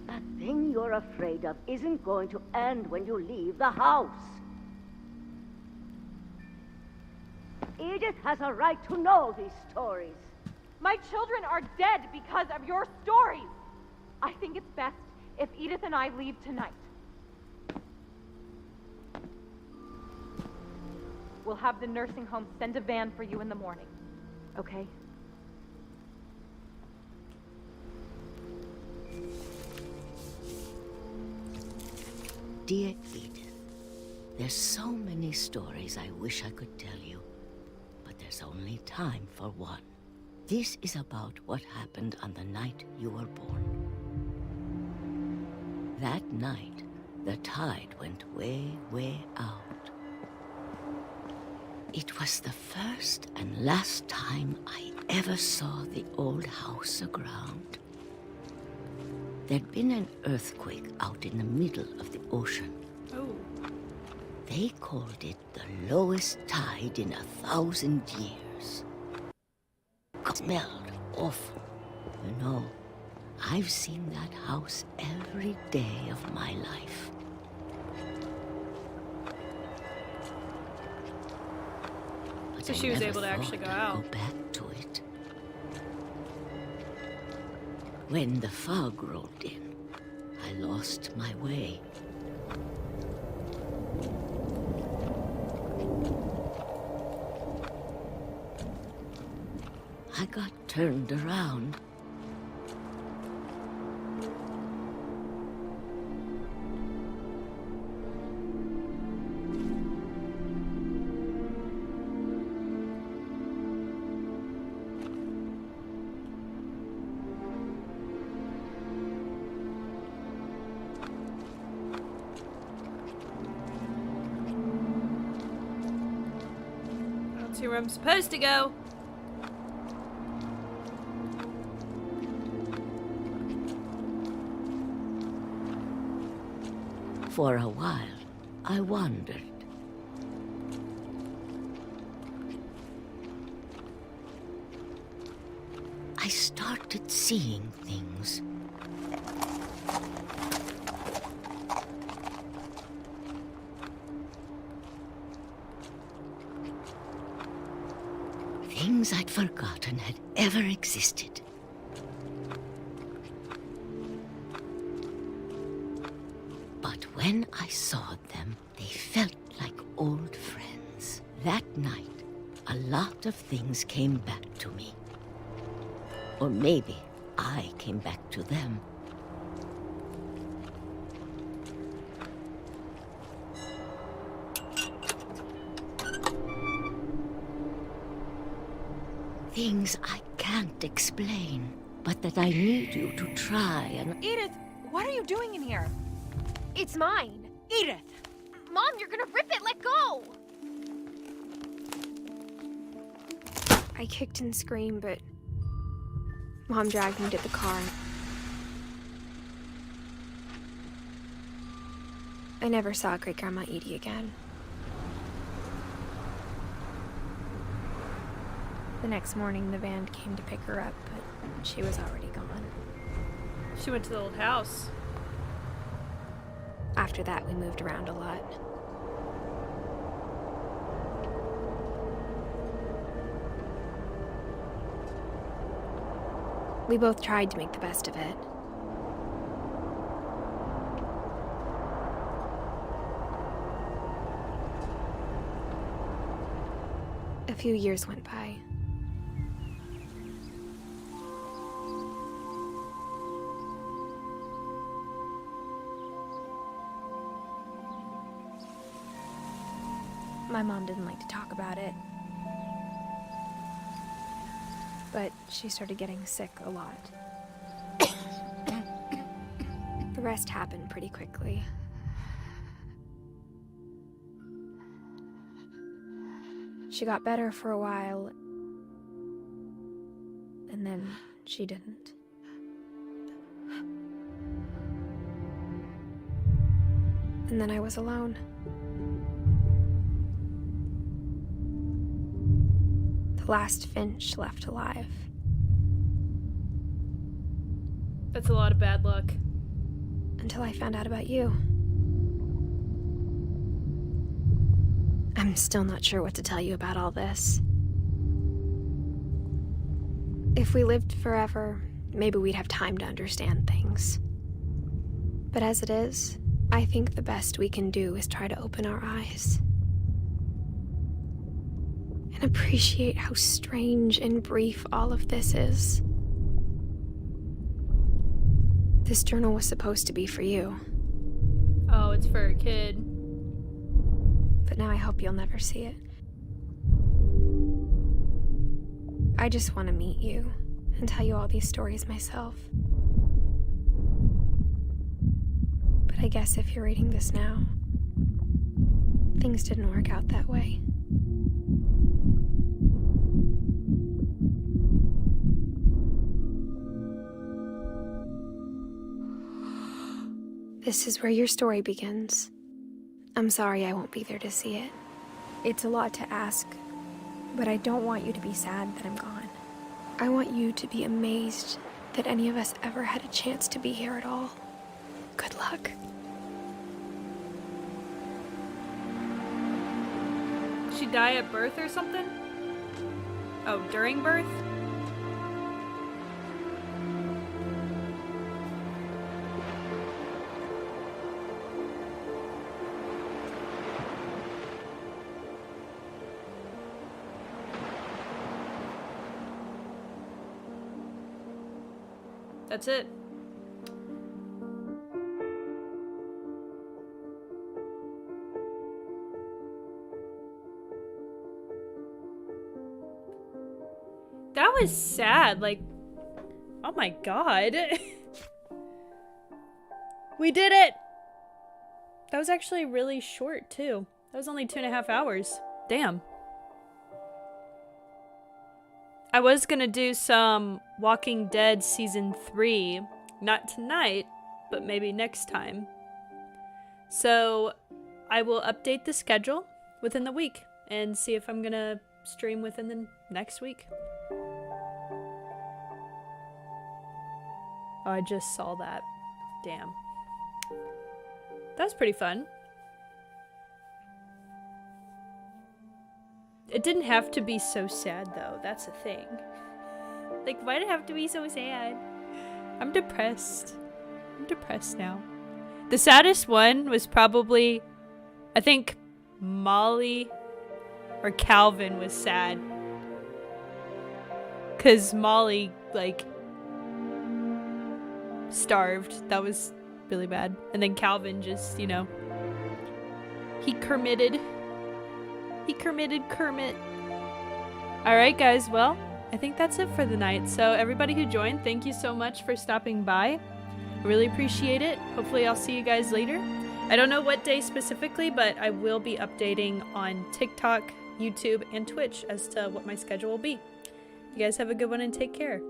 That thing you're afraid of isn't going to end when you leave the house. Edith has a right to know these stories. My children are dead because of your stories. I think it's best if Edith and I leave tonight. We'll have the nursing home send a van for you in the morning, okay? Dear Edith, there's so many stories I wish I could tell you, but there's only time for one. This is about what happened on the night you were born. That night, the tide went way, way out. It was the first and last time I ever saw the old house aground. There'd been an earthquake out in the middle of the ocean. Oh. They called it the lowest tide in 1,000 years. It smelled awful. You know, I've seen that house every day of my life. But So I she was never able to actually thought go I'd out. Go back to it. When the fog rolled in, I lost my way. I got turned around. I don't see where I'm supposed to go. For a while, I wandered. I started seeing things. Things I'd forgotten had ever existed. But when I saw them, they felt like old friends. That night, a lot of things came back to me. Or maybe I came back to them. Things I can't explain, but that I need you to try and... Edith, what are you doing in here? It's mine. Edith! Mom, you're gonna rip it! Let go! I kicked and screamed, but Mom dragged me to the car. I never saw Great-Grandma Edie again. The next morning, the van came to pick her up, but she was already gone. She went to the old house. After that, we moved around a lot. We both tried to make the best of it. A few years went by. My mom didn't like to talk about it. But she started getting sick a lot. The rest happened pretty quickly. She got better for a while, and then she didn't. And then I was alone. The last finch left alive. That's a lot of bad luck. Until I found out about you. I'm still not sure what to tell you about all this. If we lived forever, maybe we'd have time to understand things. But as it is, I think the best we can do is try to open our eyes. And appreciate how strange and brief all of this is. This journal was supposed to be for you. Oh, it's for a kid. But now I hope you'll never see it. I just want to meet you and tell you all these stories myself. But I guess if you're reading this now, things didn't work out that way. This is where your story begins. I'm sorry I won't be there to see it. It's a lot to ask, but I don't want you to be sad that I'm gone. I want you to be amazed that any of us ever had a chance to be here at all. Good luck. She die at birth or something? Oh, during birth? That's it. That was sad, like, oh my god. We did it! That was actually really short, too. That was only 2.5 hours. Damn. I was gonna do some Walking Dead Season 3, not tonight, but maybe next time. So, I will update the schedule within the week and see if I'm gonna stream within the next week. Oh, I just saw that. Damn. That was pretty fun. It didn't have to be so sad, though. That's the thing. Like, why'd it have to be so sad? I'm depressed. I'm depressed now. The saddest one was probably, I think, Molly or Calvin was sad. 'Cause Molly, like, starved. That was really bad. And then Calvin just, you know, he Kermitted. He Kermit. Alright guys, well, I think that's it for the night. So everybody who joined, thank you so much for stopping by. I really appreciate it. Hopefully I'll see you guys later. I don't know what day specifically, but I will be updating on TikTok, YouTube, and Twitch as to what my schedule will be. You guys have a good one and take care.